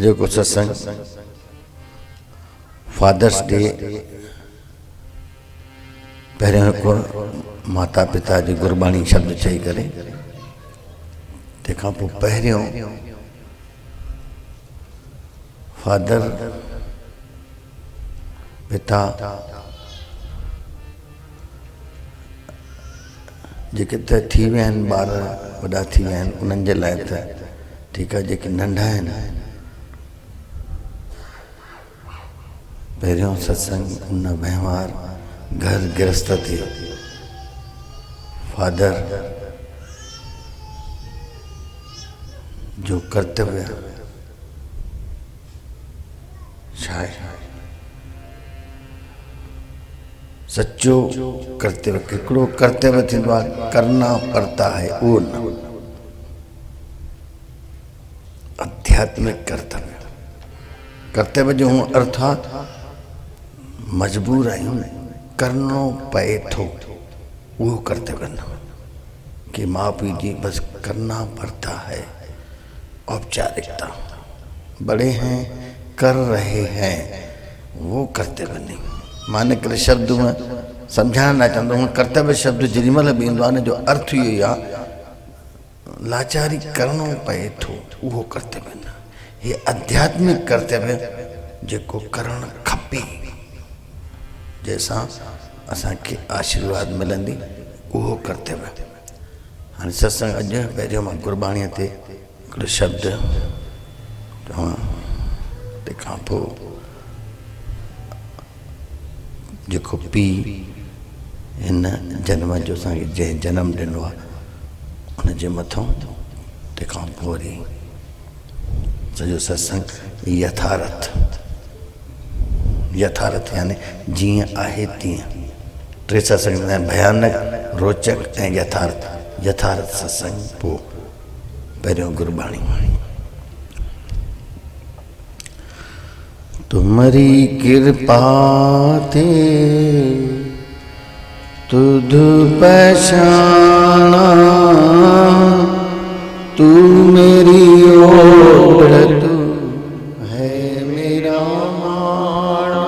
अॼु को सत्संग फादर्स डे पहिरियों हिकु माता पिता जी गुरबाणी शब्द चई करे तंहिंखां पोइ पहिरियों फादर पिता जेके त थी विया आहिनि ॿार वॾा थी विया आहिनि उन्हनि जे लाइ त ठीकु आहे। जेके नंढा आहिनि पहिरियों सत्संग उन व्यवहार घर गृहस्थ ते फादर जो कर्तव्य छा आहे, सच्चो कर्तव्य हिकिड़ो कर्तव्य थींदो आहे करना पड़ता है उहो न, आध्यात्मिक कर्तव्य। कर्तव्य जो अर्थ आहे मजबूर आहियूं करणो पए थो, वो कर्तव्य न कि माँ पी जी बस करना पड़ता है, औपचारिकता, बड़े हैं कर रहे हैं, वो कर्तव्य नहीं। माने करे शब्द में समझाना चाहता हूँ कर्तव्य शब्द जेॾीमहिल बि ईंदो आहे न जो अर्थ इहो ई आहे लाचारी करणो पए थो, उहो कर्तव्य न। हे आध्यात्मिक कर्तव्य जेको करणु खपे, जैसा असांखे आशीर्वाद मिलंदी, उहो कर्तव्य। हाणे सत्संग अॼु पहिरियों मां गुरबाणीअ ते हिकिड़ो शब्द चवां, तंहिंखां पोइ जेको पीउ हिन जन्म जो असांखे जंहिं जनम ॾिनो आहे उनजे मथां, तंहिंखां पोइ वरी सॼो सत्संग यथार्थ, यथार्थ यानी जीअं आहे तीअं। टे सत्संग आहिनि, भयानक, रोचक ऐं यथार्थ। यथार्थ सत्संग पोइ पहिरियों गुरबाणी। तुम्हारी कृपा थे तुध पहचाना, तू मेरी ओट तू है मेरा माणा।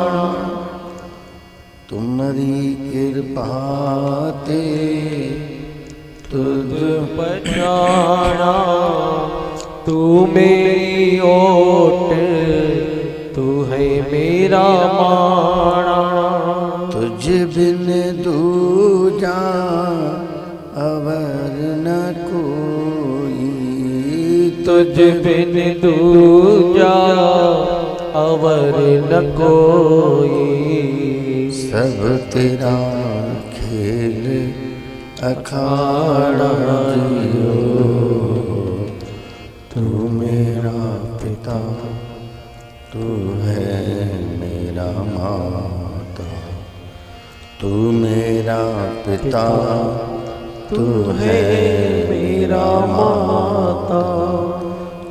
तुम्हारी कृपा थे तुध पहचाना, तू मेरी ओट तू है मेरा माणा। तुझ बिन दूजा अवर न कोई, तुझ बिन दूजा अवर न कोई। सब तेरा खेल अखाड़ा जियो, तू मेरा पिता तू है मेरा माता। तू मेरा पिता तू है मेरा माता।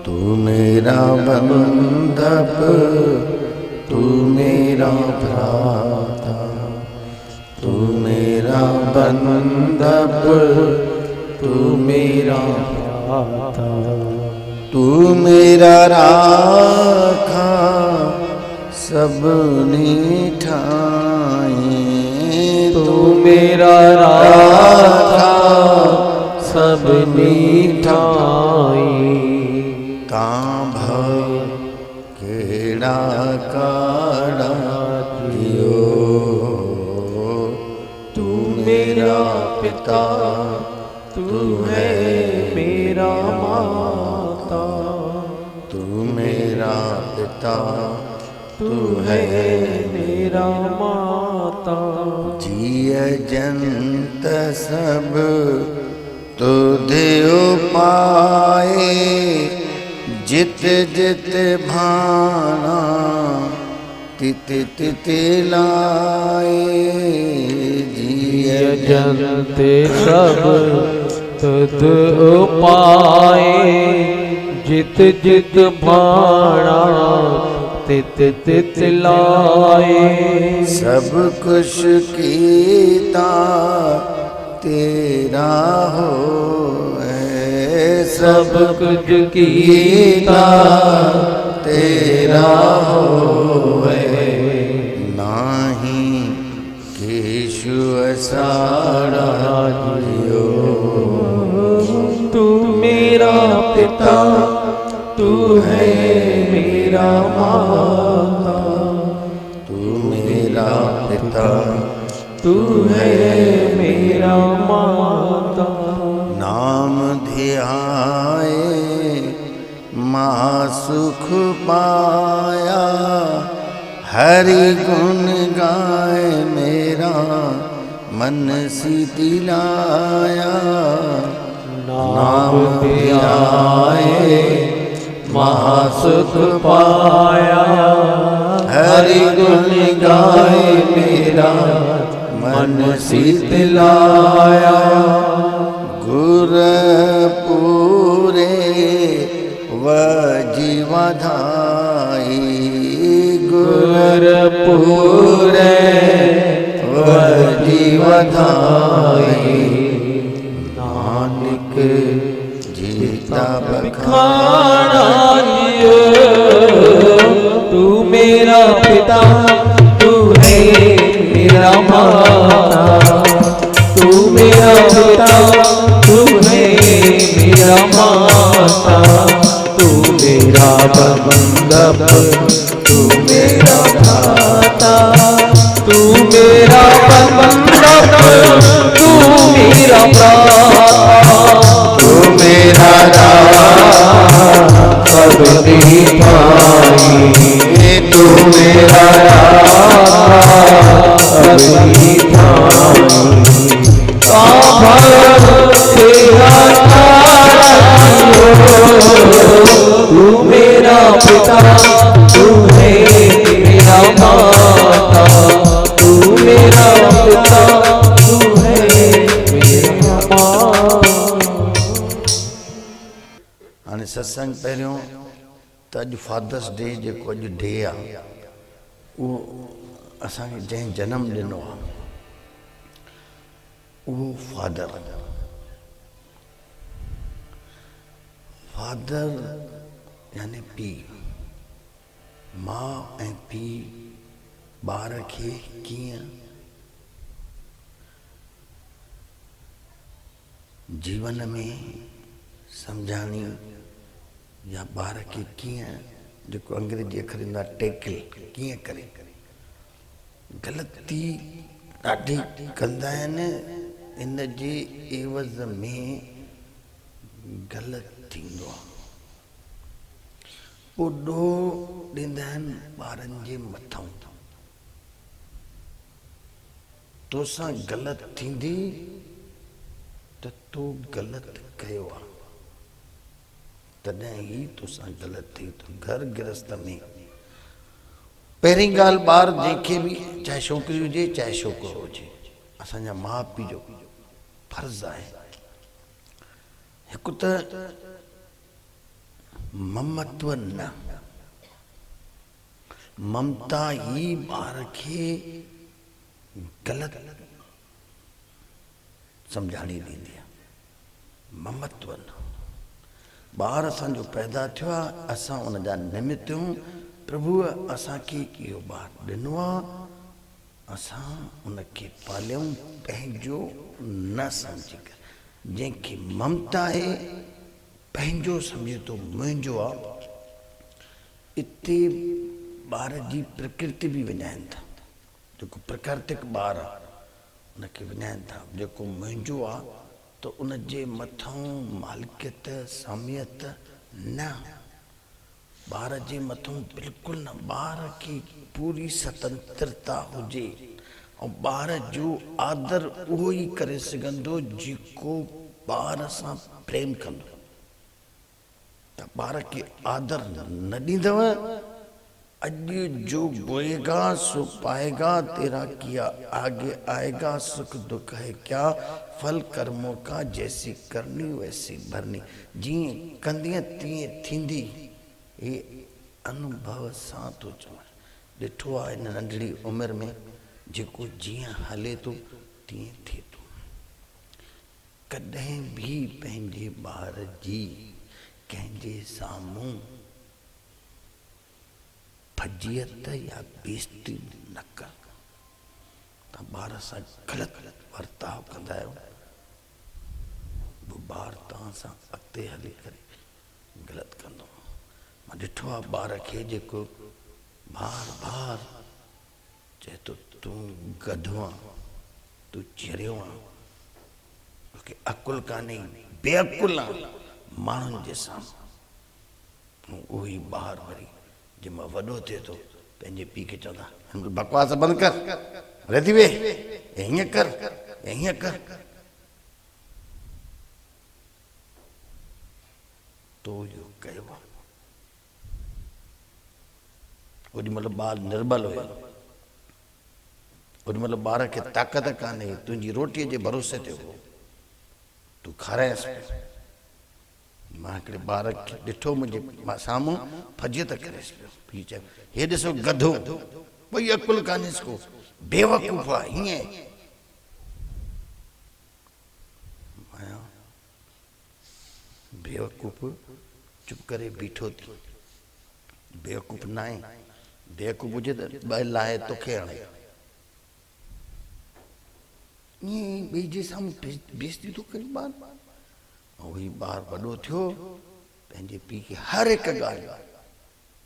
तू मेरा बंधप तू मेरा भ्राता। तू मेरा बंधप तू मेरा भ्राता। तू मेरा राखा सबने ठाए। तू मेरा राखा सबने ठाए। तां भय केड़ा काड़ा जियो, तू मेरा पिता तू है मेरा माता। तू मेरा पिता तू है मेरा माता। जिय जंत सब तुधे पाए, जित जित भाना तित तित लाए। जिय जंत सब तुध पाए, जित जित भाना तित तित लाए। सब कुछ कीता तेरा हो, सब कुछ कीता तेरा होवे, नाही केशु असाड़ा जियो। तू मेरा पिता, तू है मेरा माता, तू मेरा पिता, तू है मेरा माता। नाम ध्याए महा सुख पाया, हरि गुण गाए मेरा मन शीतलाया। नाम ध्याए महा सुख पाया, हरि गुण गाए मेरा मन शीतलाया। गुर पूरे व जीवाधाई, गुर पूरे व जीवाधाई। नानक जीता बखाना जियो। तू मेरा पिता, तू है मेरा माता, तू मेरा पिता, तू है मेरा माता, तू मेरा बंधप, तू मेरा भ्राता, तू मेरा बंधप, तू मेरा भ्राता, तू मेरा सब भाई, तू मेरा सब तू मेरा पिता, तू है मेरा माता, तू मेरा पिता, तू है मेरा माता। हाणे सत्संग पहिरियों त अॼु फादर्स डे जेको अॼु डे आहे, उहो असांखे जंहिं जनम ॾिनो आहे उहो फादर। फादर यानी पीउ। माउ ऐं पीउ ॿार खे कीअं जीवन में सम्झाणी, या ॿार खे कीअं, जेको अंग्रेजी अखर ईंदो आहे टेकल, कीअं करे। ग़लती ॾाढी कंदा आहिनि, इन जे एवज़ में ग़लति थींदो आहे। पोइ ॾोह ॾींदा आहिनि ॿारनि जे मथां, तोसां ग़लति थींदी त तो ग़लति कयो आहे, तॾहिं ई तोसां ग़लति थी। तो घर गृहस्थ में पहिरीं ॻाल्हि, ॿार जंहिंखे बि, चाहे छोकिरी हुजे चाहे छोकिरो हुजे, असांजा माउ पीउ जो फर्ज़ु आहे हिकु त ममत्व न, ममता ई ॿार खे ग़लति सम्झाणी ॾींदी आहे। ममत्व न। ॿार असांजो पैदा थियो आहे, असां उनजा निमित आहियूं। प्रभुअ असांखे इहो ॿारु ॾिनो आहे, असां उनखे पालियूं पंहिंजो न सम्झी करे। जंहिंखे ममता आहे, पंहिंजो सम्झे थो मुंहिंजो आहे, इते ॿार जी प्रकृति बि विञाइनि था। जेको प्राकृतिक ॿारु आहे उनखे विञाइनि था। जेको मुंहिंजो आहे त उनजे मथां मालिकियत सामियत न, ॿार जे मथां बिल्कुलु न। ॿार खे पूरी स्वतंत्रता हुजे, ऐं ॿार जो आदर उहो ई करे सघंदो जेको ॿार सां प्रेम कंदो। त ॿार खे आदर न ॾींदव, अॼु जो बोएगा सो पाएगा, तेरा किया आगे आएगा, सुख दुख है क्या, फल कर्मों का जैसी करनी वैसी भरनी। जीअं कंदीअ तीअं थींदी, हे अनुभव सां थो चवां। ॾिठो आहे हिन नंढड़ी उमिरि में, जेको जीअं हले थो तीअं थिए थो। कॾहिं बि पंहिंजे ॿार जी कंहिंजे साम्हूं फजियत या बेइज्जती न कर। तव्हां ॿार सां ग़लति वर्ताव कंदा आहियो, वो ॿार तव्हां सां अॻिते हली करे ग़लति कंदो। मां ॾिठो आहे ॿार खे जेको बार बार चए थो तूं गधो आहे, तूं चरियो आहे, तोखे अकुल कान्हे, बेअकुल आहे माण्हुनि जे साम्हूं। उहो ई ॿार वरी जंहिंमां वॾो थिए थो पंहिंजे पीउ खे चवंदा बकवास बंदि कर, रही वे, हीअं कर, हीअं कर। तो इहो कयो आहे। ओॾीमहिल ॿार निर्बल हुयो, ओॾीमहिल ॿार खे ताक़त कान्हे, तुंहिंजी रोटीअ जे भरोसे ते हो, तूं खाराएसि। मां हिकिड़े ॿार खे ॾिठो मुंहिंजे साम्हूं फजियत करेसि पियो। पीउ चयो हे ॾिसो गधो, कोई अकुल कान्हेसि को, बेवकूफ़ आहे हीअं। बेवकूफ़ चुप करे बीठो थी, बेवकूफ़ न आहे। बेवकूफ़ हुजे त ॿ लाहे तोखे हणे, ईअं ॿिए जे साम्हूं बेइज्जती थो करे ॿार। उहो ॿार वॾो थियो, पंहिंजे पीउ खे हर हिकु ॻाल्हि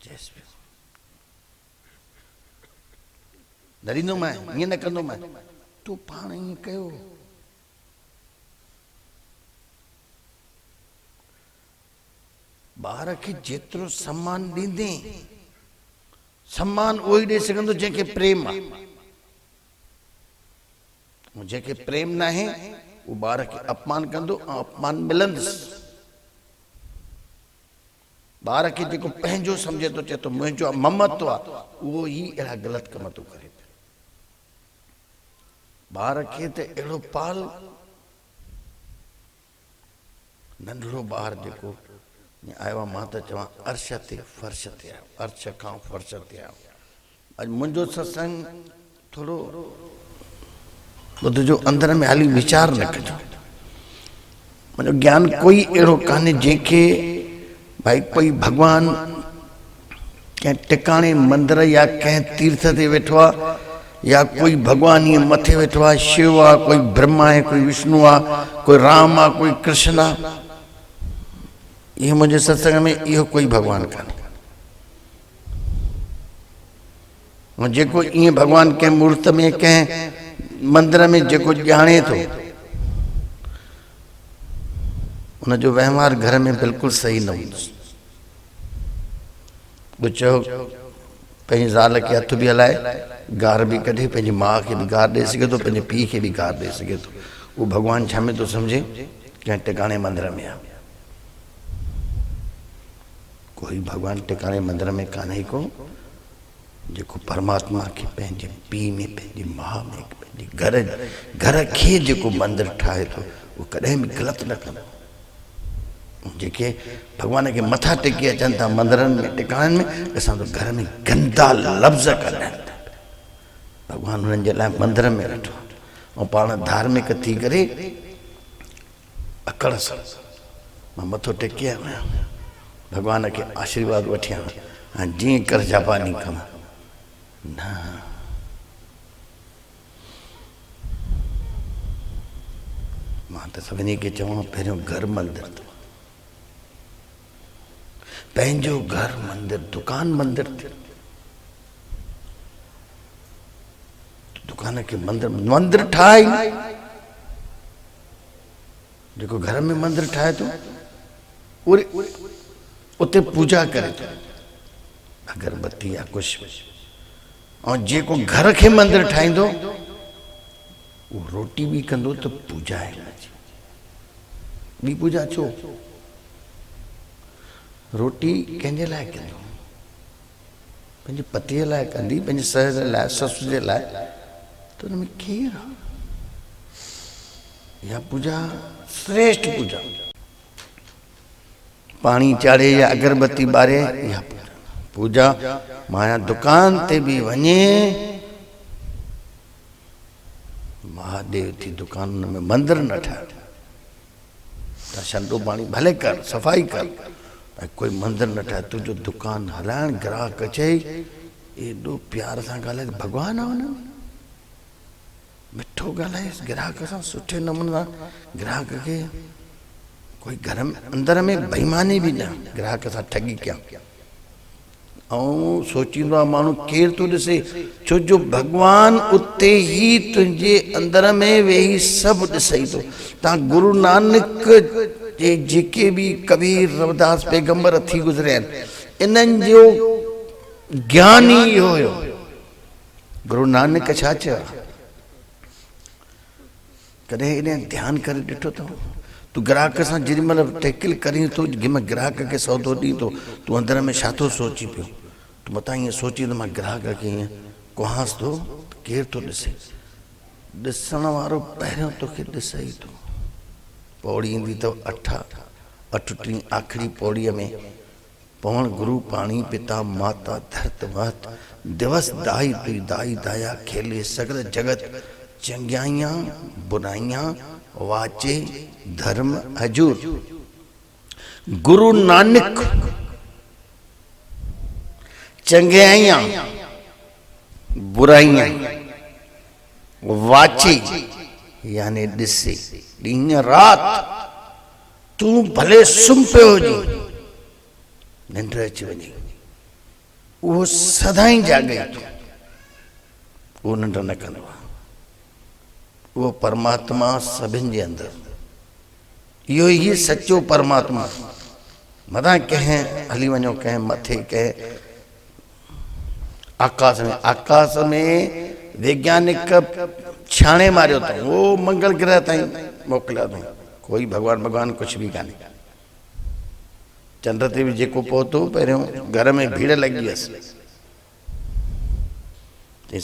चएसि पियो, न ॾींदोमांइ, ईअं न कंदोमांइ, तूं पाण ईअं कयो। ॿार खे जेतिरो सम्मान ॾींदे, सम्मान उहो ई ॾेई सघंदो जंहिंखे प्रेम आहे। जंहिंखे प्रेम न आहे उहो ॿार खे अपमान कंदो ऐं अपमान मिलंदुसि। ॿार खे जेको पंहिंजो सम्झे थो, चए थो मुंहिंजो ममत्व आहे, उहो ई अहिड़ा ग़लति कम थो करे पियो। ॿार खे त अहिड़ो पाल, नंढड़ो ॿार जेको आयो आहे, मां त चवां अर्श ते फर्श ते आयो, अर्श खां फर्श ते आयो। अॼु मुंहिंजो सत्संग थोरो ॿुधजो, अंदर में हाली वीचार न कजो। मुंहिंजो ज्ञान कोई अहिड़ो कान्हे जंहिंखे भाई कोई भॻवान कंहिं टिकाणे मंदिर या कंहिं तीर्थ ते वेठो आहे, या कोई भॻवान ईअं मथे वेठो आहे, शिव आहे, कोई ब्रह्मा आहे, कोई विष्णु आहे, कोई राम आहे, कोई कृष्ण आहे। इहो मुंहिंजे सत्संग में इहो कोई भॻवान कान्हे। ऐं जेको ईअं भॻवान कंहिं मूर्त में कंहिं मंदिर में जेको ॼाणे थो, उनजो वहिंवार घर में बिल्कुलु सही न हूंदुसि। ॿुधो चयो पंहिंजी ज़ाल खे हथ बि हलाए, गार बि कढे, पंहिंजी माउ खे बि गार ॾेई सघे थो, पंहिंजे पीउ खे बि गार ॾेई सघे थो। उहो भॻवानु छा में थो सम्झे, कंहिं टिकाणे मंदिर में आहे। कोई भॻवानु टिकाणे मंदिर में कान्हे को, जेको परमात्मा खे पंहिंजे पीउ में, पंहिंजी माउ में, पंहिंजे घर खे जेको मंदिर ठाहे थो, उहो कॾहिं बि ग़लति न कंदो। जेके भॻवान खे मथा टेके अचनि था मंदरनि में, टिकाणनि में, असां त घर में गंदा लफ़्ज़ कढनि था। भॻवानु हुननि जे लाइ मंदर में वेठो, ऐं पाण धार्मिक थी करे अकड़ सां मां मथो टेके आहियां, भॻवान खे आशीर्वाद वठी आहियां, ऐं जीअं कर जापानी कम न। मां त सभिनी खे चवां, पहिरियों घर मंदिर थियो, पंहिंजो घर मंदिर, दुकान मंदिर थियो। दुकान खे मंदिर ठाहे, जेको घर में मंदिर ठाहे थो उते पूजा करे थो, अगरबत्ती या कुछ। ऐं जेको घर खे मंदिर ठाहींदो, वो रोटी भी कंदो तो पूजा है। ॿी पूजा छो? रोटी कंहिंजे लाइ कंदो? पंहिंजे पतीअ लाइ कंदी, पंहिंजे सहुरे लाइ, ससु जे लाइ, त हुन में केरु आहे? इहा पूजा श्रेष्ठ पूजा। पाणी चाढ़े या अगरबत्ती ॿारे, इहा पूजा। माया दुकान ते भी वञे, महादेव थी दुकान में मंदिर न ठाहे। छंडो पाणी भले कर, सफ़ाई कर, कोई मंदिर न ठाहे। तुंहिंजो दुकान हलाइण, ग्राहक अचे एॾो प्यार सां ॻाल्हाए भॻवानु आहे न मिठो ॻाल्हाए ग्राहक सां सुठे नमूने सां ग्राहक खे कोई घर में अंदर में बेईमानी बि न ग्राहक सां ठगी कयां ऐं सोचींदो आहे माण्हू केरु थो ॾिसे छो जो भॻवानु उते ई तुंहिंजे अंदर में वेही सभु ॾिसई थो। तव्हां गुरु नानक जे जेके बि कबीर रविदास पैगंबर थी गुज़रिया आहिनि इन्हनि जो ज्ञान ई इहो हुयो। गुरु नानक छा चयो कॾहिं इन्हें ध्यानु करे ॾिठो अथव तूं ग्राहक सां जेॾी महिल टेकिल करीं थो जंहिंमहिल ग्राहक खे सौदो ॾीं थो तूं अंदर में छा थो सोची पियो तूं मथां ईअं सोची त मां ग्राहक खे ईअं कुहांसि थो केरु थो ॾिसे ॾिसण वारो पहिरियों तोखे ॾिसे ई थो। पौड़ी ईंदी अथव 38 आख़िरी पौड़ीअ में पवण गुरु पाणी पिता माता धरत महत दिवस दाई तुई दाई दाया खेले सगल जगत चंगियाइयां बुराइयां वाचे धर्म हजूर। गुरु नानक चंगियाइयां बुराइयां वाचे यानी ॾिसे ॾींहं रात तूं भले सुम्ह पियो हुजे निंड अची वञे उहो सदाई जागे थो उहो निंड न कंदो आहे वो परमात्मा सभिनि जे अंदरि इहो ई सचो परमात्मा मथां कंहिं हली वञो कंहिं मथे कंहिं आकाश में वैज्ञानिक छाणे मारियो अथऊं वो मंगल ग्रह ताईं मोकिलियो अथऊं कोई भॻवान कुझु बि कान्हे। चंड ते बि जेको पहुतो पहिरियों घर में भीड़ लॻी हुयसि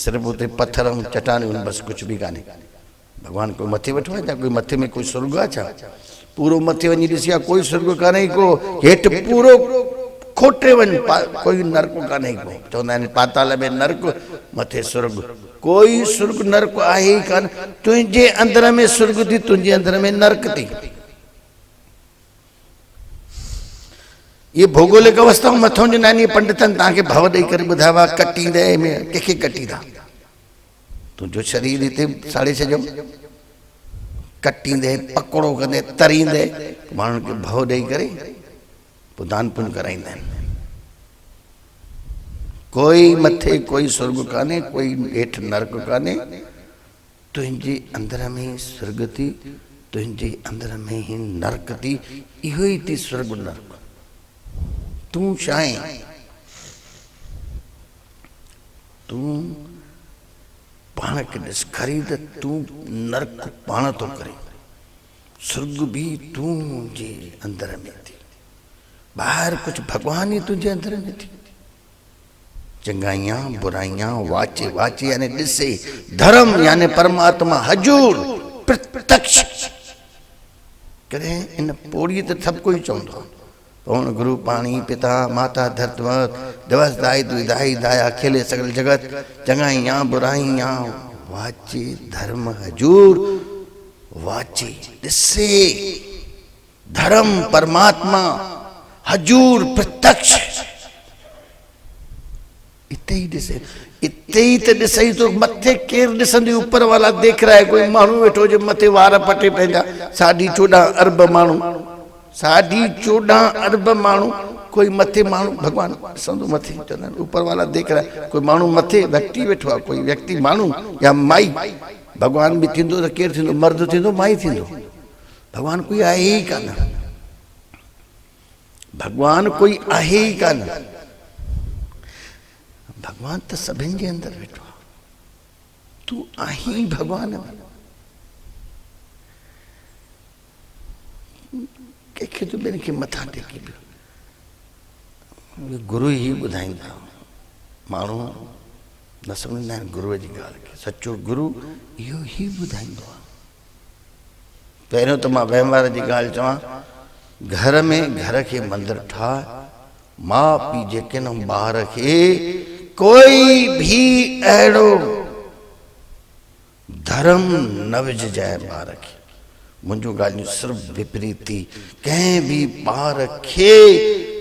सिर्फ़ु उते पत्थर ऐं चट्टानियूं बसि कुझु बि कान्हे। भगवान कोई मथे वेठो आहे छा कोई मथे में कोई स्वर्ग आहे छा पूरो मथे वञी ॾिसी आहे कोई स्वर्ग कान्हे को हेठि पूरो खोटे वञ कोई नर्क कान्हे को चवंदा आहिनि पाताल में नर्क मथे स्वर्ग कोई स्वर्ग नर्क आहे ई कान तुंहिंजे अंदर में स्वर्ग थी तुंहिंजे अंदर में नर्क थी। ये भौगोलिक अवस्थाऊं मथों ॾिना आहिनि पंडितनि तव्हांखे भव ॾेई करे ॿुधायो आहे कटींदे में कंहिंखे कटींदा तुंहिंजो शरीर हिते साड़े छॾियो कटींदे पकोड़ो कंदे तरींदे माण्हुनि खे भव ॾेई करे पोइ दान पुण्य कराईंदा आहिनि। कोई मथे कोई स्वर्ग कान्हे कोई हेठि नर्क कान्हे तुंहिंजे अंदर में स्वर्ग थी तुंहिंजे अंदर में ही नर्क थी इहो ई थी स्वर्ग नर्क। तूं छा आहे तूं पाण खे ॾिस ख़रीद तूं नर्क पाण थो करे स्वर्ग बि तूं जे अंदर में थी ॿाहिरि कुझु भॻवान ई तुंहिंजे अंदर में थी। चङाइयां बुराइयां वाचे वाचे यानी ॾिसे धर्म यानी परमात्मा हजूर प्रत्यक्ष कॾहिं इन पौड़ीअ ते सभु कोई चवंदो आहे पवन गुरु पाणी पिता माता धरत दिवस दाई दुई दाई दाया खेले सगल जगत चङाइयां बुराइयां वाचे धर्म हजूर वाचे ॾिसे धर्म परमात्मा हजूर प्रत्यक्ष इते ही ॾिसे इते ही तो ॾिसई तो मथे केरु ॾिसंदी ऊपर वाला देख रहा है कोई माण्हू वेठो जे मथे वार पटे पंहिंजा 14.5 अरब माण्हू 14.5 अरब माण्हू कोई मथे माण्हू भगवान ॾिसंदो मथे चवंदा आहिनि ऊपर वाला देख रहा है कोई माण्हू मथे व्यक्ति वेठो आहे कोई व्यक्ति माण्हू या माई भगवान बि थींदो त केरु थींदो मर्द थींदो माई थींदो भगवान कोई आहे ई कान भगवान कोई आहे ई कान भगवान तो सभिनि जे अंदर वेठो आहे तूं आहीं भगवान कंहिंखे तूं ॿियनि खे मथां टेकी पियो गुरू ई ॿुधाईंदा माण्हू न सम्झंदा आहिनि गुरूअ जी ॻाल्हि खे सचो गुरू इहो ई ॿुधाईंदो आहे। पहिरियों त मां वहिंवार जी ॻाल्हि चवां घर में घर खे मंदरु ठाहे माउ पीउ जेके न ॿार खे कोई भी अहिड़ो धर्म न विझजाए ॿार खे मुंहिंजो ॻाल्हियूं सिर्फ़ु विपरीत थी कंहिं बि ॿार खे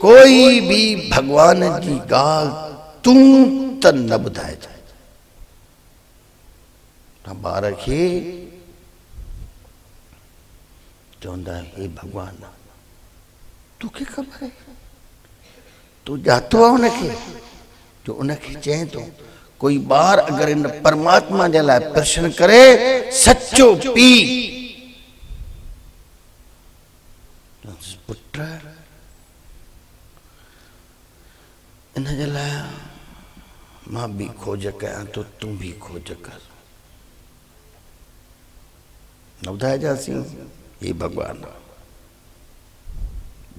कोई भी भगवान जी ॻाल्हि तूं त न ॿुधाइजांइ। ॿार खे चवंदा हे भगवान तोखे ख़बर है, तू ॼातो आहे उनखे जो उनखे चए थो कोई ॿार अगर इन परमात्मा जे लाइ प्रश्न करे, सच्चो पी पुट इन जे लाइ मां भी खोज कयां तो तू भी खोज कर। न ॿुधाइजासीं हे भगवान।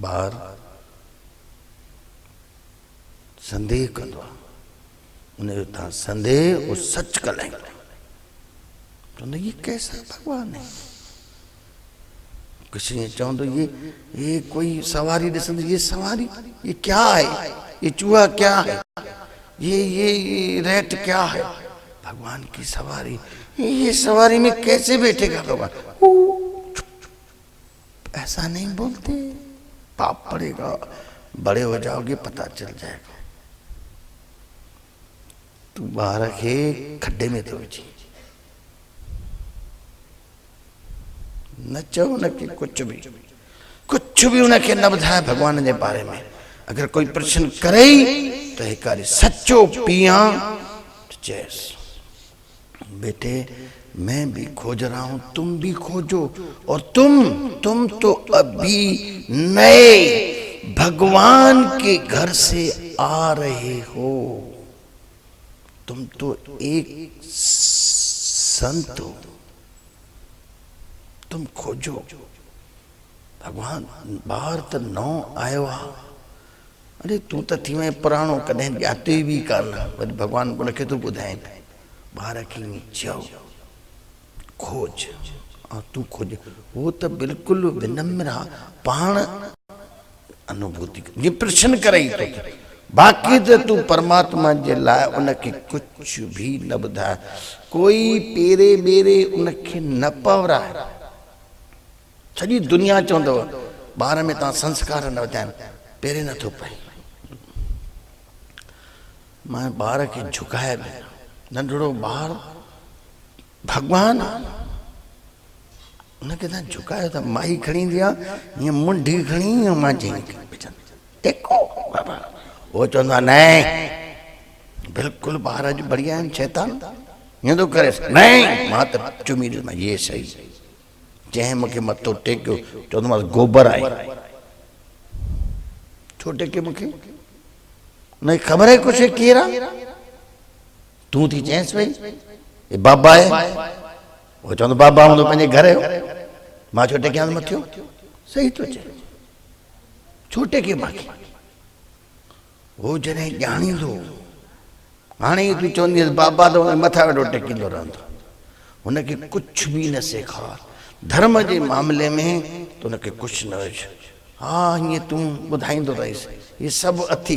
ॿार संदेह कंदो आहे, उनजो तव्हां संदेह वो सच कलाईंदो। चवंदो ये कैसा भगवान है। कुछ ये चवंदो ये कोई सवारी ॾिसंदो, ये सवारी ये क्या है, ये चूहा क्या है, ये रेट क्या है। भगवान की सवारी, ये सवारी में कैसे बैठेगा भगवान। ऐसा नहीं बोलते, पाप पड़ेगा, बड़े हो जाओगे पता चल जाएगा। तू ॿार खे खड्डे में तो विझी, न चओ उनखे कुछ भी उनखे न ॿुधाए भगवान जे बारे में। अगर कोई प्रश्न करे तो एक सच्चो पिया चेस बेटे मैं भी खोज रहा हूं, तुम भी खोजो। और तुम तो अभी नए भगवान के घर से आ रहे हो, तुम तो एक संत हो, तुम खोजो भगवान। बाहर तो नौ आयो आहे, अरे तू तो थी वए पुराणो, कदें ॼाते भी कान, वरी भगवान उनखे तो ॿुधाए ॿार खे चओ खोज और तू खोज। वो तो बिल्कुल विनम्र आहे, पाण अनुभूति ये प्रश्न करई तो। बाकी तो तू परमात्मा जे लाइ उनखे कुछ भी न ॿुधाए, कोई पेरे बेरे उनखे न पवराए। सॼी दुनिया चवंदव ॿार में तव्हां संस्कार न विधाइन, पेरे नथो पए। मां ॿार खे झुकाए नंढड़ो ॿार भगवान उनखे तव्हां झुकायो त माई खणी ईंदी आहे हीअं मुंडी खणी मां चई टेको बाबा। वो चवंदो आहे न बिल्कुलु ॿार अॼु बढ़िया आहिनि, शैतान हीअं थो करे न मां त चुमी ॾिसमां ये सही। जंहिं मूंखे मथो टेकियो चवंदोमांसि गोबर आहे, छो टेके मूंखे, उनखे ख़बर आहे कुझु केरु आहे। तूं थी चएसि भई ये बाबा आहे, वो चवंदो बाबा हूंदो पंहिंजे घर जो, मां छो टेकियां मथियो। सही थो चए, छो टेके मूंखे। वो जॾहिं ॼाणींदो, हाणे तूं चवंदी बाबा तो मथा वेठो टेकींदो रहंदो, हुनखे कुझु बि न सेखार धर्म जे मामले में, तो उनखे कुझु न विझ। हा हीअं तूं ॿुधाईंदो रहीसि, ये सभु अथी,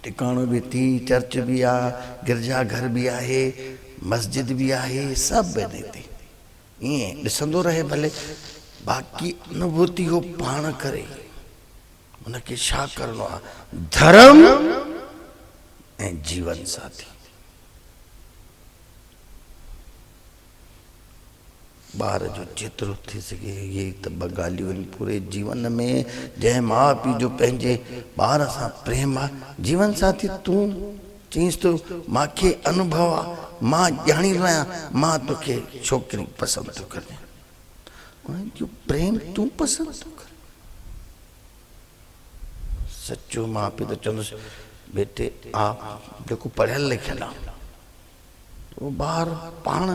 टिकाणो भी थी, चर्च भी आ, गिरजा घर भी आहे, मस्जिद भी आहे, सभु आहिनि हिते। ईअं ॾिसंदो रहे भले, बाक़ी अनुभूति हो पाण करे। उनखे छा करिणो आहे, धर्म ऐं जीवन साथी। ॿार जो जेतिरो थी सघे ये त ॿ ॻाल्हियूं आहिनि पूरे जीवन में, जंहिं माउ पीउ जो पंहिंजे ॿार सां प्रेम आहे। जीवन साथी तूं चईसि तो मूंखे अनुभव आहे, मां ॼाणींदो आहियां, मां तोखे छोकिरी पसंदि थो करियां, जो प्रेम तूं पसंदि थो कर। सचो माउ पीउ त चवंदुसि बेटे आप जेको पढ़ियल लिखियल आहे वो ॿार पाण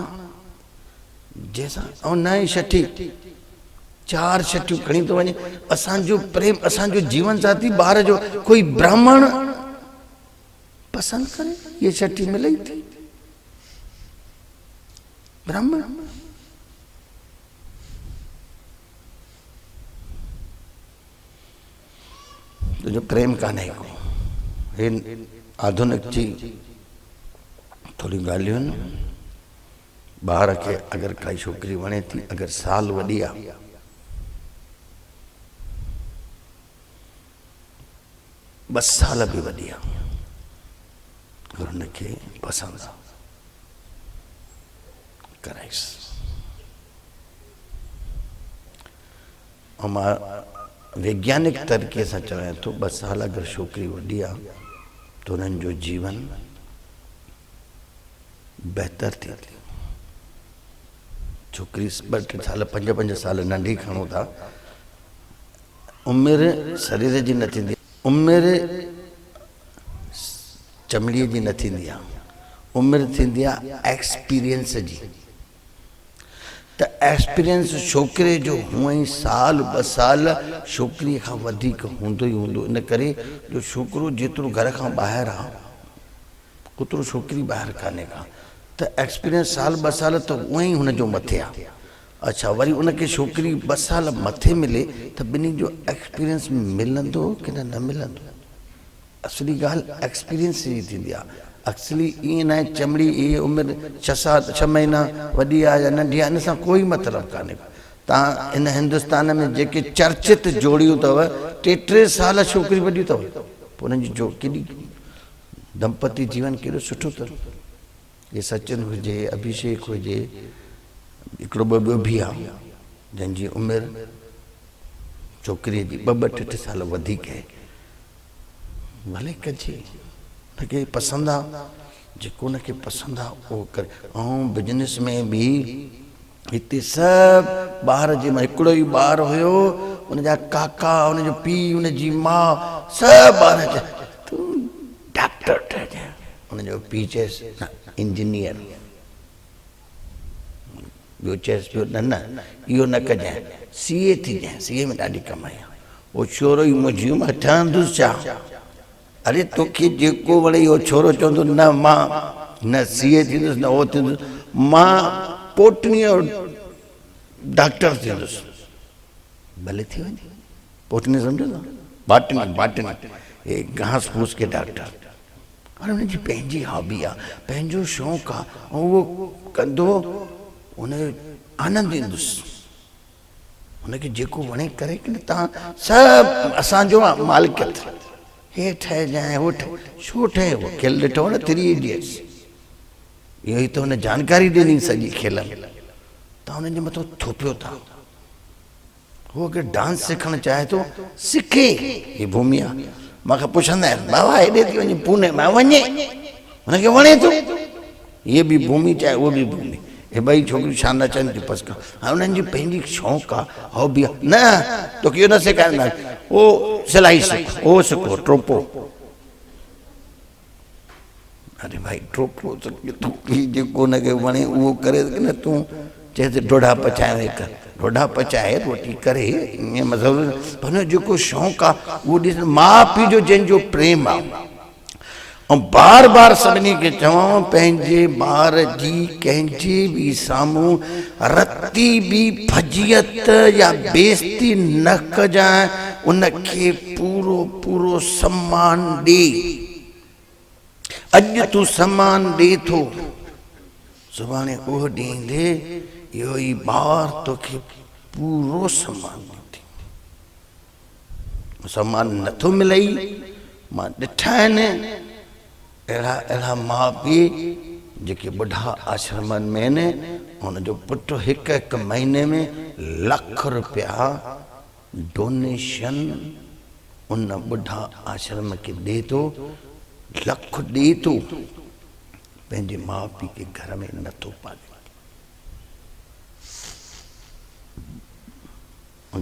जैसा और नए छठी 4 छठियूं खणी तो वने। असांजो प्रेम, असांजो जीवन साथी ॿार जो कोई ब्राह्मण पसंद करे, ये छठी मिले थी ब्राह्मण। तो जो प्रेम कान्हे को हे आधुनिक जी थोड़ी ॻाल्हियूं आहिनि। ॿार खे अगर काई छोकिरी वणे थी, अगर साल वॾी आहे, 2 साल भी वॾी आहे, और उनके पसंद कराइस। और मां वैज्ञानिक तरीक़े से चवां तो 2 साल अगर छोकरी वडी आ तो उन्हनि जो जीवन बेहतर थी। छोकरी 2-3 साल 5-5 साल नंढी खणो था, उम्र शरीर जी न थींदी, उम्र चमड़ीअ जी न थींदी आहे, उम्र थींदी आहे एक्सपीरियंस जी। त एक्सपीरियंस छोकिरे जो हूअं ई 1-2 साल छोकिरीअ खां वधीक हूंदो ई हूंदो। इन करे जो छोकिरो जेतिरो घर खां ॿाहिरि आहे ओतिरो छोकिरी ॿाहिरि कान्हे का। त एक्सपीरियंस 1-2 साल त उअं ई हुनजो मथे आहे। अच्छा, वरी उनखे छोकिरी 2 साल मथे मिले त ॿिन्ही जो एक्सपीरियंस मिलंदो की न मिलंदो। असली ॻाल्हि एक्सपीरियंस जी थींदी आहे। एक्चुअली ईअं न आहे चमड़ी ये उमिरि 6 महीना वॾी आहे या नंढी आहे, इन सां कोई मतिलबु कान्हे। तव्हां इन हिंदुस्तान में जेके चर्चित जोड़ियूं अथव 3-3 साल छोकिरी वॾियूं अथव, पोइ उन्हनि जी जो केॾी दंपति जीवन केॾो सुठो अथव। ये सचिन हुजे, अभिषेक हुजे, हिकिड़ो ॿियो बि आहे जंहिंजी उमिरि छोकिरीअ जी 2-3 साल वधीक आहे। भले कजे, उनखे पसंदि आहे, जेको उनखे पसंदि आहे उहो करे। ऐं बिजनेस में बि हिते सभु ॿार जे मां हिकिड़ो ई ॿारु हुयो, उनजा काका, उनजो पीउ, उनजी माउ, सभु ॿार चए तूं डॉक्टर ठहिजांइ। उनजो पीउ चएसि न इंजीनियर, ॿियो चएसि पियो न इहो न कजांइ, CA थीजांइ, CA में ॾाढी कमाई आहे। उहो छोरो ई मुंहिंजी मां ठहंदुसि छा? अरे तोखे जेको वणे इहो छोरो चवंदो न मां न CA थींदुसि न उहो थींदुसि, मां पोटनी और डॉक्टर थींदुसि। भले थी वञे, पोटनी सम्झो था, बाटनी हे घास फूस के डॉक्टर। हाणे हुनजी पंहिंजी हॉबी आहे, पंहिंजो शौक़ु आहे, ऐं उहो कंदो, उनजो आनंदु ईंदुसि। हुनखे जेको वणे करे की न। तव्हां सभु असांजो मालिकियत, हे ठहिजांइ हो ठहे, छो ठहे उहो खेल ॾिठो न 3 इडियट्स, इहो ई त हुन जानकारी ॾिनी सॼी खेल में। तव्हां हुननि जे मथां थोपियो था। उहो अगरि डांस सिखणु चाहे थो सिखे, ही भूमि आहे। मूंखे पुछंदा आहिनि बाबा हेॾे थी वञे पुणे, मां वञे, हुनखे वणे थो। इहे बि भूमि चाहे उहो बि भूमि, हे ॿई छोकिरियूं छा न चवनि थियूं बसि। हाणे उन्हनि जी पंहिंजी शौक़ु आहे, हॉबी आहे। न तोखे इहो न सेखारींदा, उहो सिलाई सिख, उहो सिखो टोपो। अरे भाई टोपो जेको हुनखे वणे उहो करे न। तूं चए त डोढा पचाए कर, डोढा पचाए रोटी करे, ईअं मज़ो। पर जेको शौक़ु आहे उहो ॾिस, माउ पीउ जो जंहिंजो प्रेम आहे। ऐं बार सभिनी खे चवां, पंहिंजे ॿार जी कंहिंजे बि साम्हूं रती बि फजियत या बेइज़ती न कजांइ, उनखे पूरो सम्मान ॾे। अॼु तूं सम्मान ॾे थो, सुभाणे उहो ॾींदे इहो ई ॿार तोखे पूरो सम्मान ॾींदे। सम्मान नथो मिलई, मां ॾिठा आहिनि अहिड़ा माउ पीउ जेके ॿुढा आश्रमनि में आहिनि, हुनजो पुटु 1 महीने में लाख रुपया डोनेशन उन ॿुढा आश्रम खे ॾे थो, लख ॾे थो, पंहिंजे माउ पीउ खे घर में नथो पाले।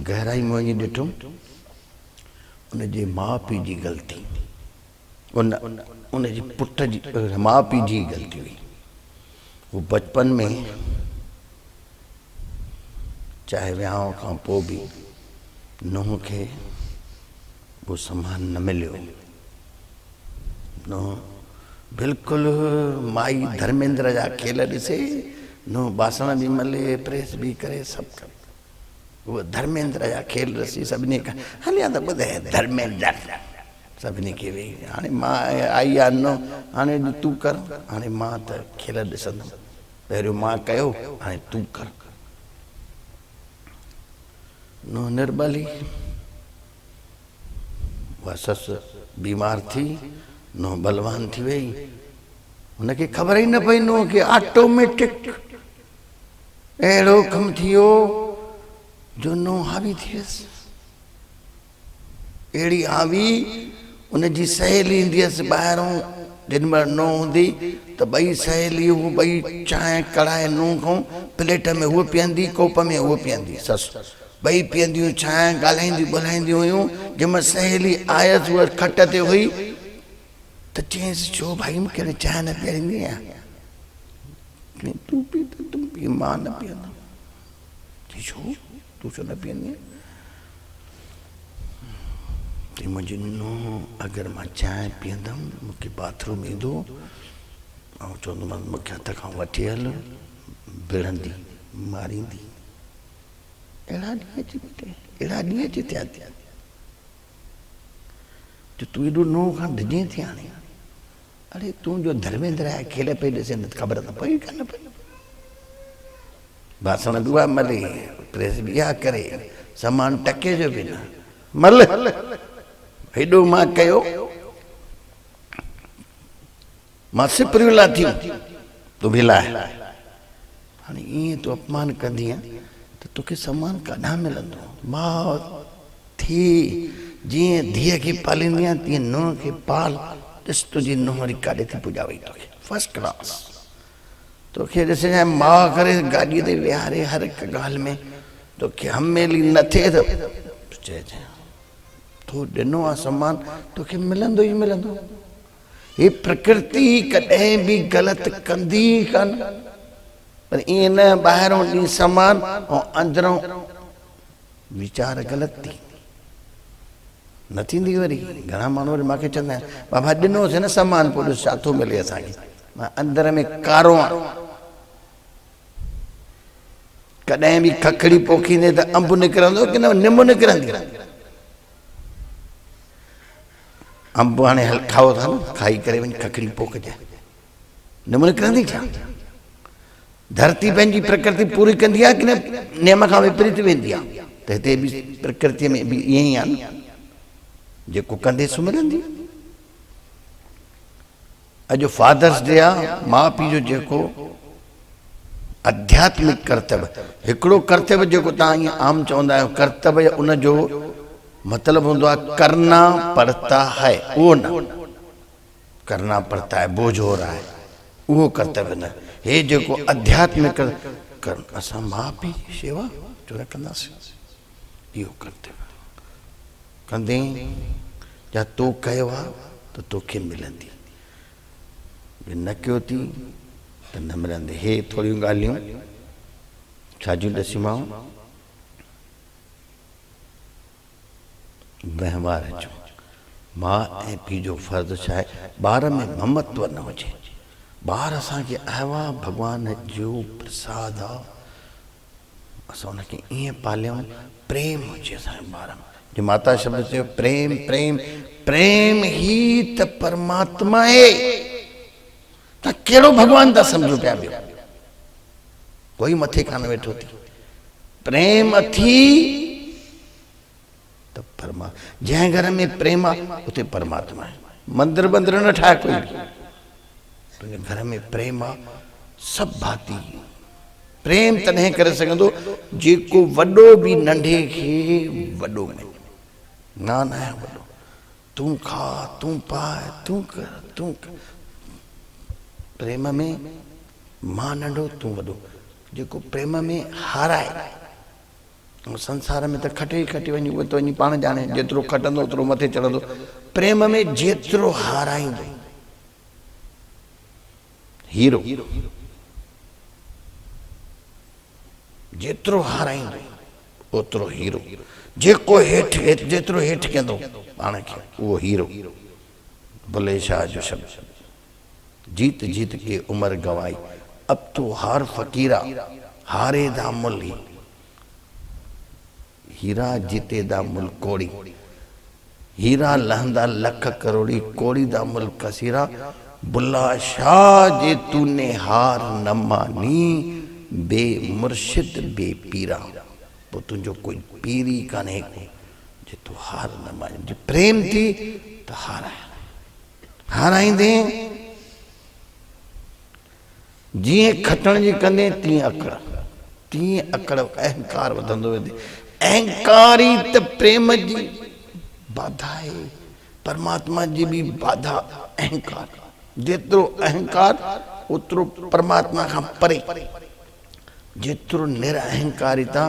गहराई में वञी ॾिठुमि, उनजे माउ पीउ जी ग़लती, उनजे पुट जी माउ पीउ जी ग़लती हुई। वो बचपन में चाहे विहांउ खां पोइ बि नुंहुं खे वो सम्मान न मिलियो। नुंहुं बिल्कुलु माई धर्मेंद्र जा खेल ॾिसे, नुंहुं बासण बि मले, प्रेस बि करे, सभु करे। वो धर्मेंद्र जा खेल ॾिसी सभिनी खां हलिया त ॿुधाए धर्मेंद्र सभिनी खे वेही। हाणे मां आई आहे नुंहुं, हाणे तूं कर, हाणे मां त खेल ॾिसंदुमि, पहिरियों मां कयो, हाणे तूं कर। नुंहुं निर्बली, उहा ससु बीमार थी, नुंहुं बलवान थी वई, उनके ख़बर ही न पई नो कि ऑटोमेटिक अहिड़ो कमु थियो जो नो हावी थी वियसि। अहिड़ी हावी उनजी सहेली ईंदी हुअसि ॿाहिरों, जिन महिल नो हूंदी त ॿई सहेलियूं ॿई चांहि कढ़ाए नूंहं खां प्लेट में उहा पीअंदी, कोप में उहा पीअंदी, ससु ॿई पीअंदियूं चांहि, ॻाल्हाईंदियूं ॿोलाईंदियूं हुयूं। जंहिंमहिल सहेली आयसि उहा खट ते हुई त चयईंसि छो भाई मूंखे चांहि न पीआरींदी आहियां? तूं पी त तूं पी, मां न पीअंदमि। चई छो तूं छो न पीअंदी? चई मुंहिंजी नुंहुं अगरि मां चांहि पीअंदमि मूंखे बाथरूम ईंदो ऐं चवंदोमांसि मूंखे हथ खां वठी हल, विढ़ंदी, मारींदी। अहिड़ा ॾींहं अची बेटे, अहिड़ा ॾींहं अची थिया थिया जो तूं एॾो नुंहुं खां डिॼे थी हाणे। अरे तूं जो धर्मेंद्र आहे खेल पई ॾिसे न ख़बर त पई कान पई। बासण ॿिया मले, प्रेस ॿिया करे, सामान टके जो बि न मल। हेॾो मां कयो, मां सिपरियूं लाथियूं, तूं बि लाइ। हाणे ईअं तूं अपमान कंदीअ त तोखे सामान काॾां मिलंदो? मां थी जीअं धीअ खे पालींदी आहियां तीअं नुंहं खे पाल। ॾिस तुंहिंजी नुंहं वरी काॾे थी पुॼावई तोखे, फर्स्ट क्लास। तोखे ॾिसजांइ माउ करे गाॾीअ ते विहारे हर हिकु ॻाल्हि में, तोखे हमेली न थिए त चइजांइ तो ॾिनो आहे सम्मान, तोखे मिलंदो ई मिलंदो। हे प्रकृति कॾहिं बि ग़लति कंदी कान, पर ईअं न ॿाहिरों ॾी सम्मान ऐं अंदरों वीचार ग़लति थी न थींदी। वरी घणा माण्हू वरी मूंखे चवंदा आहिनि बाबा ॾिनोसीं न सम्मान, पोइ ॾिस छा थो मिले असांखे। मां अंदर में कारो आहियां। कॾहिं बि खखड़ी पोखींदे त अंब निकिरंदो की न निम निकिरंदी? अंब हाणे हल खाओ था न, खाई करे वञी खखड़ी पोखजांइ, निम निकिरंदी छा? धरती पंहिंजी प्रकृति पूरी कंदी आहे की न नेम खां विपरीत वेंदी आहे? त हिते बि प्रकृतिअ में बि ईअं ई आहे न, जेको कंदे सो मिलंदी। अॼु फादर्स डे आहे, माउ पीउ जो जेको आध्यात्मिक कर्तव्य, हिकिड़ो कर्तव्य जेको तव्हां ईअं आम चवंदा आहियो कर्तव्य, उनजो मतिलबु हूंदो आहे करना पड़ता है, उहो न करना पड़ता है बोझ हो रहा है, उहो कर्तव्य न। हे जेको आध्यात्मिक असां माउ पीउ जी शेवा छो न कंदासीं? इहो कर्तव्य कंदे या तो कयो आहे त तोखे मिलंदी, न कयो थी त न मिलंदे। हे थोरियूं ॻाल्हियूं छाजियूं ॾसीमांव, वहिंवार जो। माउ ऐं पीउ जो फ़र्ज़ु छा आहे? ॿार में ममत्व न हुजे। ॿार असांखे आयो आहे भॻवान जो प्रसाद आहे, असां हुनखे ईअं पालियूं, प्रेम हुजे असांजे ॿार में। जो माता शब्द चयो प्रेम, प्रेम प्रेम ही त परमात्मा आहे। त कहिड़ो भॻवान था सम्झो पिया? ॿियो कोई मथे कान वेठो थी। प्रेम अथी त परमात्मा, जंहिं घर में प्रेम आहे उते परमात्मा आहे। मंदिर बंदिर न ठाहे कोई, तुंहिंजे घर में प्रेम आहे, सभु भाती। प्रेम तॾहिं करे सघंदो जेको वॾो बि नंढे खे वॾो में नान आहे वॾो, तूं खा, तूं पाए, तूं कर, तूं कर। प्रेम में मां नंढो तूं वॾो, जेको प्रेम में हाराए। संसार में त खटे ई खटी वञी, उहो त वञी पाण ॼाणे, जेतिरो खटंदो ओतिरो मथे चढ़ंदो। प्रेम में जेतिरो हाराईंदो हीरो, जेतिरो हाराईंदो ओतिरो हीरो। जेको हेठि जेतिरो हेठि कंदो पाण खे उहो हीरो। बुले शाह जो शब्द, जीत जीत के उम्र गवाई, अब तो हार फकीरा, हारे दा मुल ही। हीरा जीते दा मुल कोड़ी, हीरा लहंदा लख करोड़ी, कोड़ी दा मुल कसीरा। बुला शाह जे तूने हार न मानी, बे मुर्शिद बे पीरा। पोइ तुंहिंजो कोई पीरी कान्हे को जे तूं हार न मानी। जे प्रेम थी त हाराए, हाराईंदे जीअं खटण जी कंदे तीअं अकड़ अहंकार वधंदो वेंदे। अहंकार ई त प्रेम जी बाधा है, परमात्मा जी भी बाधा अहंकार। जेतिरो अहंकार उतरो परमात्मा खां परे, जेतिरो निरअहकारिता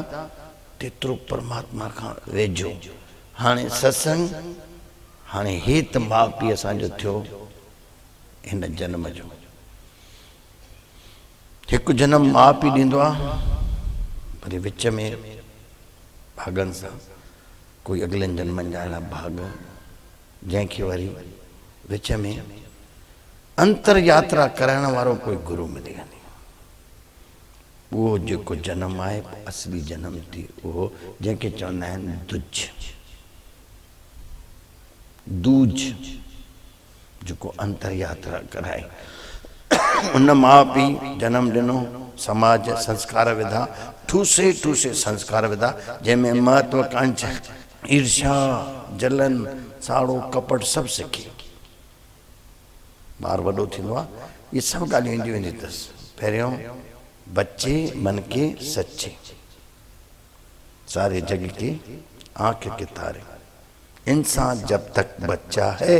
तेतिरो परमात्मा खां वेझो। हाणे सत्संग, हाणे हे त माउ पीउ असांजो थियो हिन जन्म जो। हिकु जन्म माउ पीउ ॾींदो आहे, वरी विच में भागनि सां कोई अगलनि जन्मनि जा अहिड़ा भाग, जंहिंखे वरी विच में अंतर यात्रा कराइण वारो कोई गुरु मिली वञे। उहो जेको जन्म आहे असली जन्म थी उहो, जंहिंखे चवंदा आहिनि दूज, जेको अंतर यात्रा कराए। उन माउ पीउ जन्म ॾिनो, समाज संस्कार विधा, ठूसे ठूसे संस्कार विधा, जंहिंमें महत्वाकांक्षा, ईर्ष्या, जलन, साड़ो, कपट सभु सिखी। ॿार वॾो थींदो आहे, इहे सभु ॻाल्हियूं ईंदियूं वेंदियूं अथसि। पहिरियों बच्चे मन के सच्चे, सारे जग की आंख के तारे। इंसान जब तक बच्चा है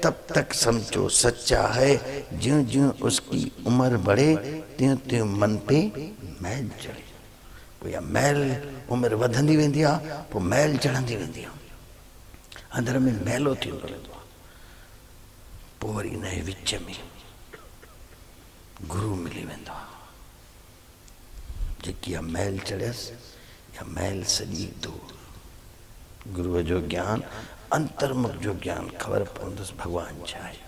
तब तक समझो सच्चा है। ज्यों ज्यों उसकी उम्र बढ़े त्यों त्यों मन पे मैल चढ़े। पोइ मैल उम्र वधंदी वेंदी आहे, पोइ मैल चढ़ंदी वेंदी आहे, अंदर में मैलो थींदो वेंदो आहे। पोइ वरी हिन जे विच में गुरु मिली वेंदो आहे, जेकी आहे मैल चढ़ियसि या मैल सॼी दूर। गुरुअ जो ज्ञान, अंतर्मुख जो ज्ञान, ख़बर पवंदसि भॻवानु छा आहे,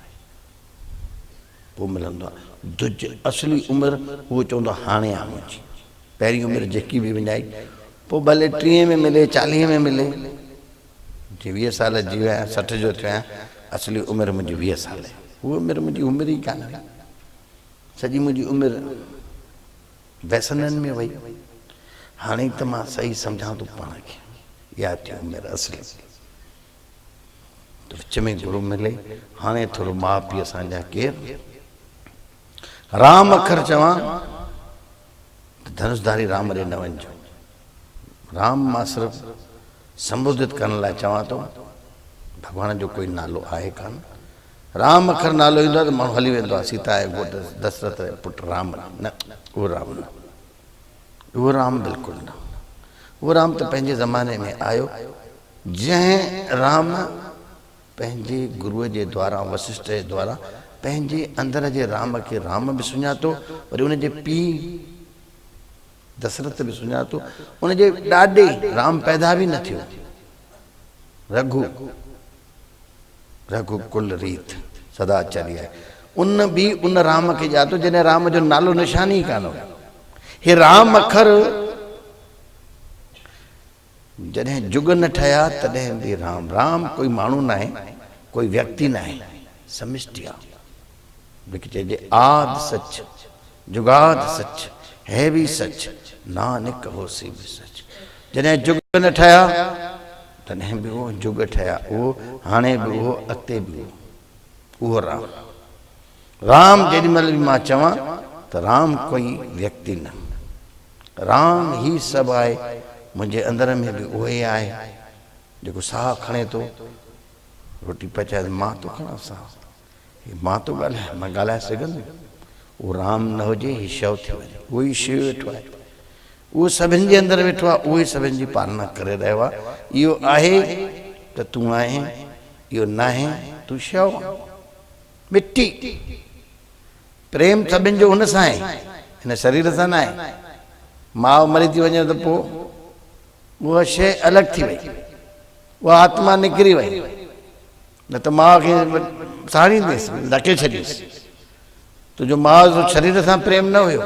पोइ मिलंदो आहे। दुज असली उमिरि उहो चवंदो हाणे आहे मुंहिंजी। पहिरीं उमिरि जेकी बि विञाई, पोइ भले 30 में मिले, 40 में मिले, जी 20 साल जी विया, 60 जो थियो आहियां, असली उमिरि मुंहिंजी 20 साल आहे। उहा उमिरि मुंहिंजी उमिरि ई कान हुई, सॼी मुंहिंजी उमिरि व्यसननि में वई। हाणे त मां सही सम्झां थो पाण खे, या थी उमिरि असली। तो विच में गुरु मिले। हाणे थोरो माउ पीउ असांजा केरु राम अखर चवां त धनुषधारी राम ॾे न वञिजो। राम मां सिर्फ़ु संबोधित करण लाइ चवां थो, भॻवान जो कोई नालो आहे कान। राम अखर नालो ईंदो आहे त माण्हू हली वेंदो आहे, सीता आहे घोट दशरथ आहे पुटु राम, न उहो राम न, उहो राम बिल्कुलु न। उहो राम त पंहिंजे ज़माने में आयो, जंहिं राम पंहिंजे गुरुअ जे द्वारा, वशिष्ठ जे द्वारा पंहिंजे अंदर जे राम खे राम बि सुञातो, वरी उनजे पीउ दशरथ बि सुञातो। उनजे ॾाॾे राम पैदा बि न थियो, रघुकुल रीत सदाचारी आहे। उन बि उन राम खे ॼातो जॾहिं राम जो नालो निशान ई कान हुयो। हे राम अखर जॾहिं जुग न ठहिया तॾहिं बि राम। राम कोई माण्हू न आहे, कोई व्यक्ति न आहे, समिष्टि आहे। जेके चइजे आद सच, जुगाद सच, है भी सच, नानक होसी भी सच। जॾहिं जुग न ठहिया तॾहिं बि उहो जुग ठहिया, उहो हाणे बि उहो, अॻिते बि उहो राम। राम जेॾीमहिल बि मां चवां त राम कोई व्यक्ति न, राम ही सभु आहे। मुंहिंजे अंदर में बि उहो ई आहे, जेको साहु खणे थो, रोटी पचाए मां थो खणां साहु, मां थो ॻाल्हायां, मां ॻाल्हाए सघंदुमि। उहो राम न हुजे, ही शव थी वञे। उहो ई शिव वेठो आहे, उहो सभिनि जे अंदरि वेठो आहे, उहो ई सभिनि जी पालना करे रहियो आहे। इहो आहे त तूं आहीं, इहो न आहे तूं शव, मिटी। प्रेम सभिनि जो हुन सां आहे, हिन शरीर सां न आहे। माउ मरी थी वञे त पोइ उहा शइ अलॻि थी वई, उहा आत्मा निकिरी वई, न त माउ खे साड़ींदेसि, ढके छॾीसि। तुंहिंजो माउ जो शरीर सां प्रेम न हुयो,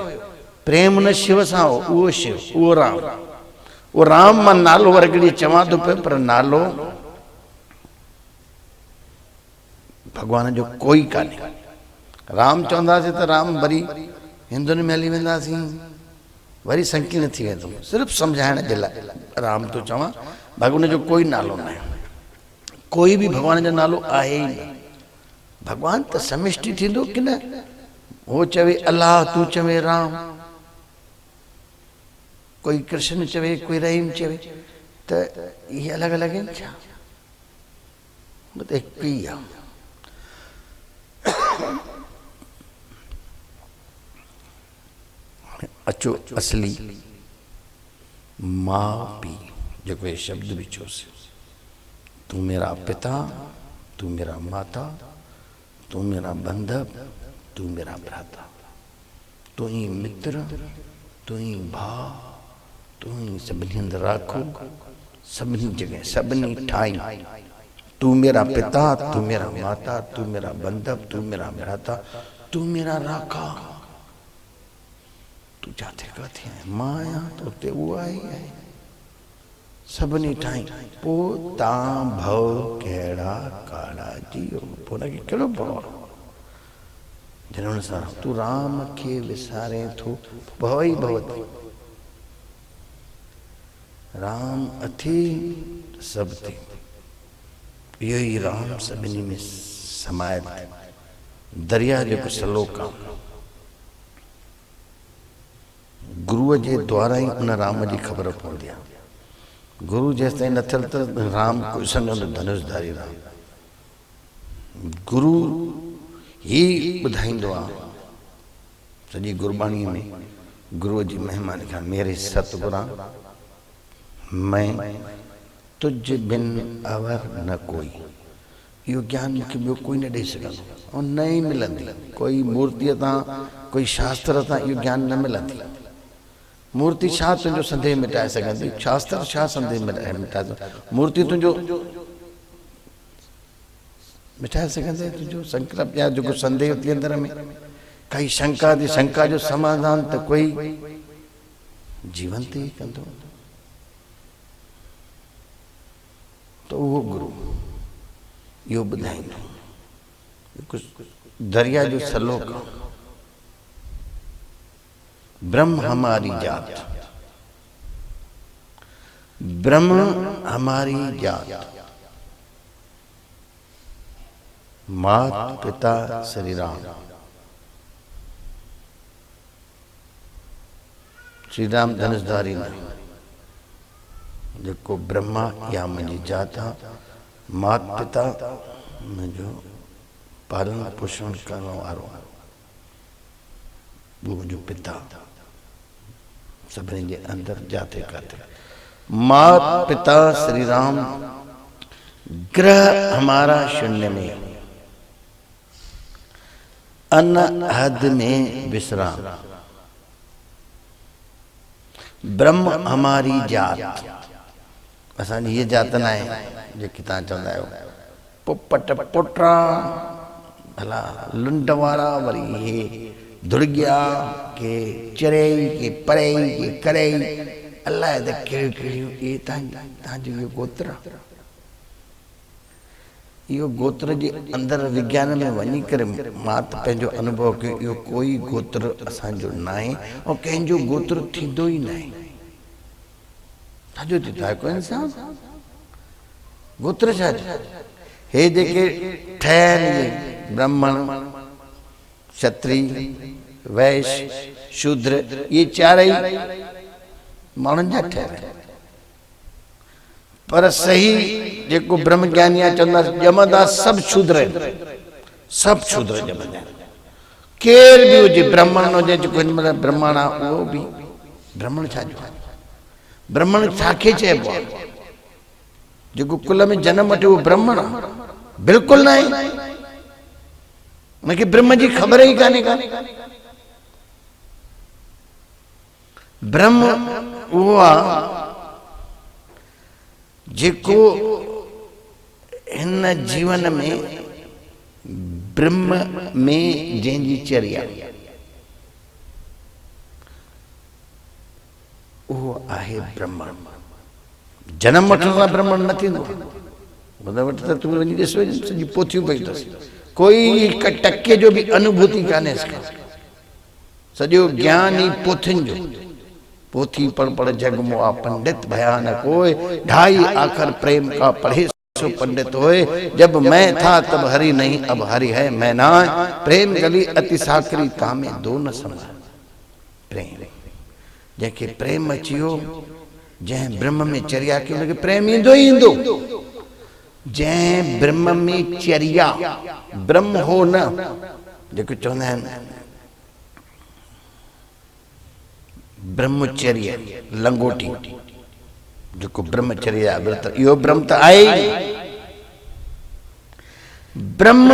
प्रेम हुन शिव सां हो, उहो शिव, उहो राम। उहो राम मां नालो वरगड़ी चवां थो पियो, पर नालो भॻवान जो कोई कान्हे। राम चवंदासीं त राम वरी हिंदुनि में हली वेंदासीं, वरी संकीर्ण थी वेंदो। सिर्फ़ु सम्झाइण जे लाइ राम तो चवां, भॻवान जो कोई नालो न आहे, कोई बि भॻवान जो नालो आहे ई न। भॻवान त समिष्टि थींदो कि न, वो चवे अल्लाह, तू चवे राम, कोई कृष्ण चवे, कोई रहीम चवे, तो ये अलग अलग है छा? एक ही है। अचो असली माँ पी जो ये शब्द भी चोसे, तू मेरा पिता, तू मेरा माता, तू मेरा बंधव, तू मेरा भ्राता, तू ही मित्र, तू ही भाउ, तू ही सभिनी अंदर राखो, सभिनी जगह, सभिनी ठाई। तू मेरा पिता, तू मेरा माता, तू मेरा बंधव, तू मेरा भ्राता, तू मेरा राखा। तू जाते कहते हैं माया तो ते वो आई है, सभिनी ठाई। पो ता भव केड़ा काड़ा जियो, पोना के केड़ो भव जिन्होंने सारा तू राम के विसारे थो भव ही भवती। राम अथी सब थी, यही राम सभिनी में समायल दरिया जो सलोका गुरु जे द्वारा ही उन राम जी खबर पवंदी आहे। गुरु जेसिताईं न थियल त राम कोई संगंद धनुषधारी राम, गुरु ही ॿुधाईंदो आहे सॼी गुरबाणी में गुरु जी महिमा लिखा, मेरे सतगुरां मैं तुझ बिन अवर न कोई। यो ज्ञान मूंखे ॿियो कोई न ॾेई सघंदो ऐं न ई मिलंदी। कोई मूर्तिअ तां, कोई शास्त्र तां इहो ज्ञान न मिलंदी। मूर्ति छा तुंहिंजो संदेह मिटाए सघंदी, शास्त्र छा संदेह मिटाए सघंदी, मूर्ति तुंहिंजो मिटाए सघंदे तुंहिंजो संकल्प या जेको संदेह थी अंदर में काई शंका थी, शंका जो समाधान त कोई जीवन ते ई कंदो। तो वो गुरु यो ॿुधाईंदो। दरिया जो सलोक, ब्रह्म हमारी जात, ब्रह्म हमारी जात, मात पिता श्री राम। श्री राम धनुषधारी न जेको ब्रह्मा या मुंहिंजी जात आहे, मात पिता मुंहिंजो पालन पोषण करण वारो, वो मुंहिंजो पिता सभिनी जे अंदर जाते काते। मात पिता श्री राम, ग्रह हमारा शून्य में, अन्न हद में विश्राम, ब्रह्म हमारी जात। असांजी ये जात न आहे जेकी तव्हां चवंदा आहियो पुपट पुटरा भला लुंड वारा, वरी हे धुड़गिया के चरई के परई के करई, अलाए त कहिड़ियूं कहिड़ियूं। ये तव्हांजो इहो गोत्र, इहो गोत्र जे अंदरि विज्ञान में वञी करे मां त पंहिंजो अनुभव कयो, इहो कोई गोत्र असांजो न आहे ऐं कंहिंजो गोत्र थींदो ई न आहे। छाजो थींदो आहे कोई इंसान गोत्र छा? हे जेके ठहिया आहिनि ब्राह्मण, क्षत्रिय, वैश्य, शूद्र, ये चारई माण्हुनि जा ठहियल आहिनि। पर सही जेको ब्रह्म ज्ञानी आहे चवंदा ॼमंदा सभु शूद्र आहिनि, सभु शूद्र ॼमंदा आहिनि। केर बि हुजे, ब्राह्मण हुजे, जेको हिन महिल ब्राह्मण आहे उहो बि ब्राह्मण छाजो आहे? ब्राह्मण छाखे चइबो आहे? जेको कुल में जन्म वठे उहो ब्राह्मण आहे? बिल्कुलु न आहे। उनखे ब्रह्म जी ख़बर ई कान्हे का। ब्रह्म उहो आहे जेको हिन जीवन में ब्रह्म में जंहिंजी चर्या उहो आहे ब्रह्मण। जन्म वठण सां ब्रह्मण न थींदो। मतिलबु वटि त तूं वञी ॾिस, सॼी पोथियूं पई अथसि, कोई हिकु टके जो बि अनुभूति कान्हे इसका। सॼो ज्ञान ई पोथियुनि जो। पोथी पढ़ पढ़ जग मोआ पंडित भयानक होए, ढाई आखर प्रेम का पढ़े सो पंडित होए, जब मैं था तब हरि नहीं, अब हरि है मैं ना। प्रेम गली अति साकरी, तामे दो न समा। प्रेम जैके प्रेम अचियो, जै ब्रह्म में चर्या की लगे प्रेम ईंदो ही ईंदो। जै ब्रह्म में चर्या, ब्रह्म हो न, जेको चवंदा आहिनि ब्रह्मचर्य लंगोटी, जेको ब्रह्मचर्य व्रत, इहो ब्रह्म त आहे ई। ब्रह्म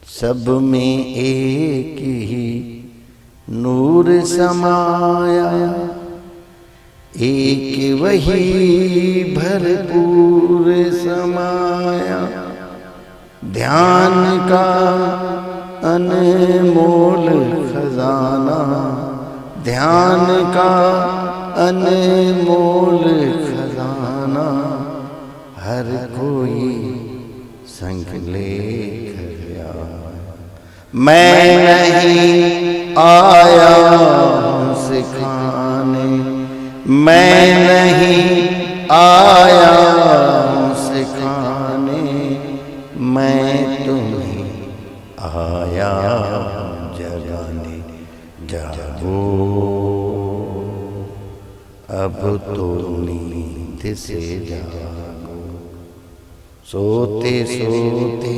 सब में एक ही नूर समाया, एक वही भरपूर समाया। ध्यान का अनमोल खजाना, ध्यान का अनमोल खजाना, हर कोई संग ले गया। मैं नहीं आया सिखाने, मैं नहीं आया सिखाने, मैं तुम्हें आया जगाने। जागो अब तो नींद से जागो, सोते सोते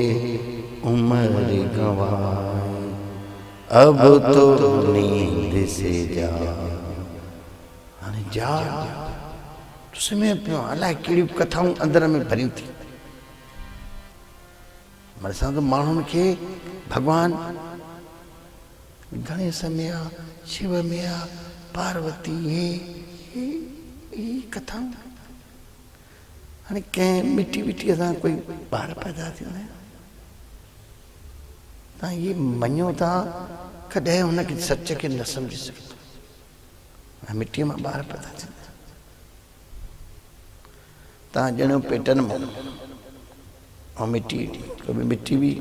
उम्र गंवाए, अब तो नींद से जागो। हाणे जाग, तुसें अलाए कहिड़ियूं कथाऊं अंदर में भरियूं थी। मरसां तो माण्हुनि खे भगवान गणेश में आ, शिव में आ, पार्वती, ये कथाऊं। हाणे कंहिं मिठी मिठी सां कोई ॿार पैदा थींदा आहिनि, तव्हां ये मञो था कॾहिं हुनखे सच खे न सम्झी सघंदो। मिटीअ मां ॿार पैदा थींदा, तव्हां ॼणो पेटनि मां, ऐं मिटी कभी मिट्टी भी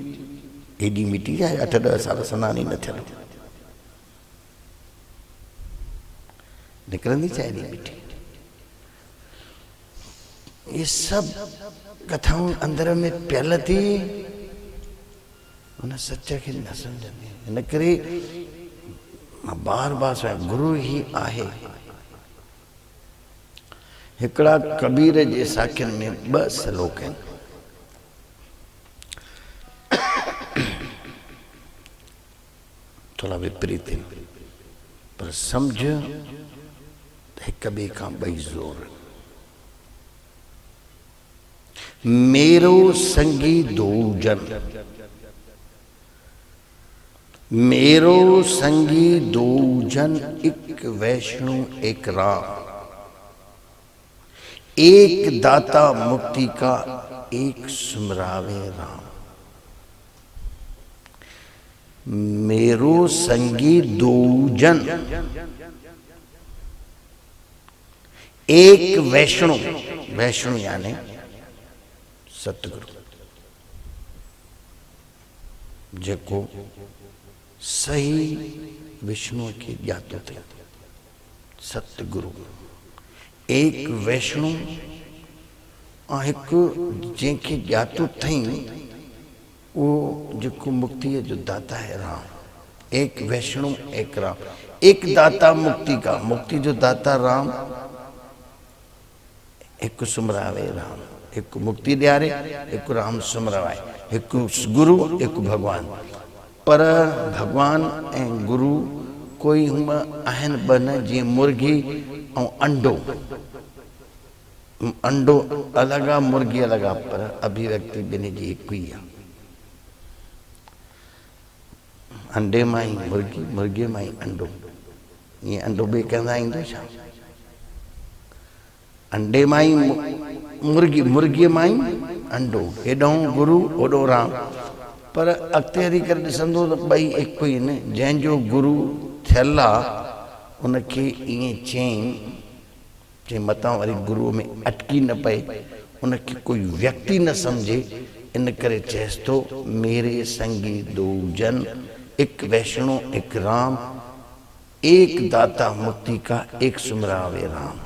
एडी मिट्टी है 8-10 साल सनान ही न थियल निकरंदी चाहिए मिट्टी। ये सब कथाऊं अंदर में पियल थी, उन सच खे न सम्झंदी। इन करे मां बार बार चवां, गुरु ही आहे। हिकड़ा कबीर जे साखियुनि में 2 श्लोक आहिनि। थोड़ा विपरीत है, पर समझ हिक ॿिए खां 2 ज़ोर। मेरो संगी 2 जन, मेरो संगी 2 जन, एक वैष्णु एक राम। एक दाता मुक्ति का, एक सुमरावे राम। मेरो संगी 2 जन, एक वैष्णु, वैष्णु यानी सतगुरु, जेको सही विष्णु की ज्ञातो थे, सतगुरु। एक वैष्णु एक जैके ज्ञातो थी, वो जो मुक्ति जो दाता है राम। एक वैष्णु एक राम, एक दाता मुक्ति का, मुक्ति जो दाता राम, एक सुमरावे राम। एक मुक्ति ॾियारे, एक राम सुमरावे, एक गुरु एक भगवान। पर भगवान ऐं गुरु कोई हुआ आहिनि 2 न, जीअं मुर्गी ऐं अंडो। अंडो अलग आ, मुर्गी अलग आ, पर अभिव्यक्ति ॿिन्ही जी हिकु ई आहे। अंडे मां ही मुर्गी, मुर्गी मां ही अंडो। ये अंडो बे कहंदा ईंदो छा? अंडे मां ही मुर्गी, मुर्गी मां ही अंडो। हेॾों गुरु ओॾो राम। पर अॻिते हली करे ॾिसंदो त 2 हिकु ई आहिनि। जंहिंजो गुरु थियल आहे उनखे ईअं चई मतां वरी गुरुअ में अटकी न पए, उनखे कोई व्यक्ति न समझे। इन करे चएस तो मेरे संगी 2 जन, एक वैष्णु एक राम, एक दाता मुक्ति का, एक सुमरावे राम।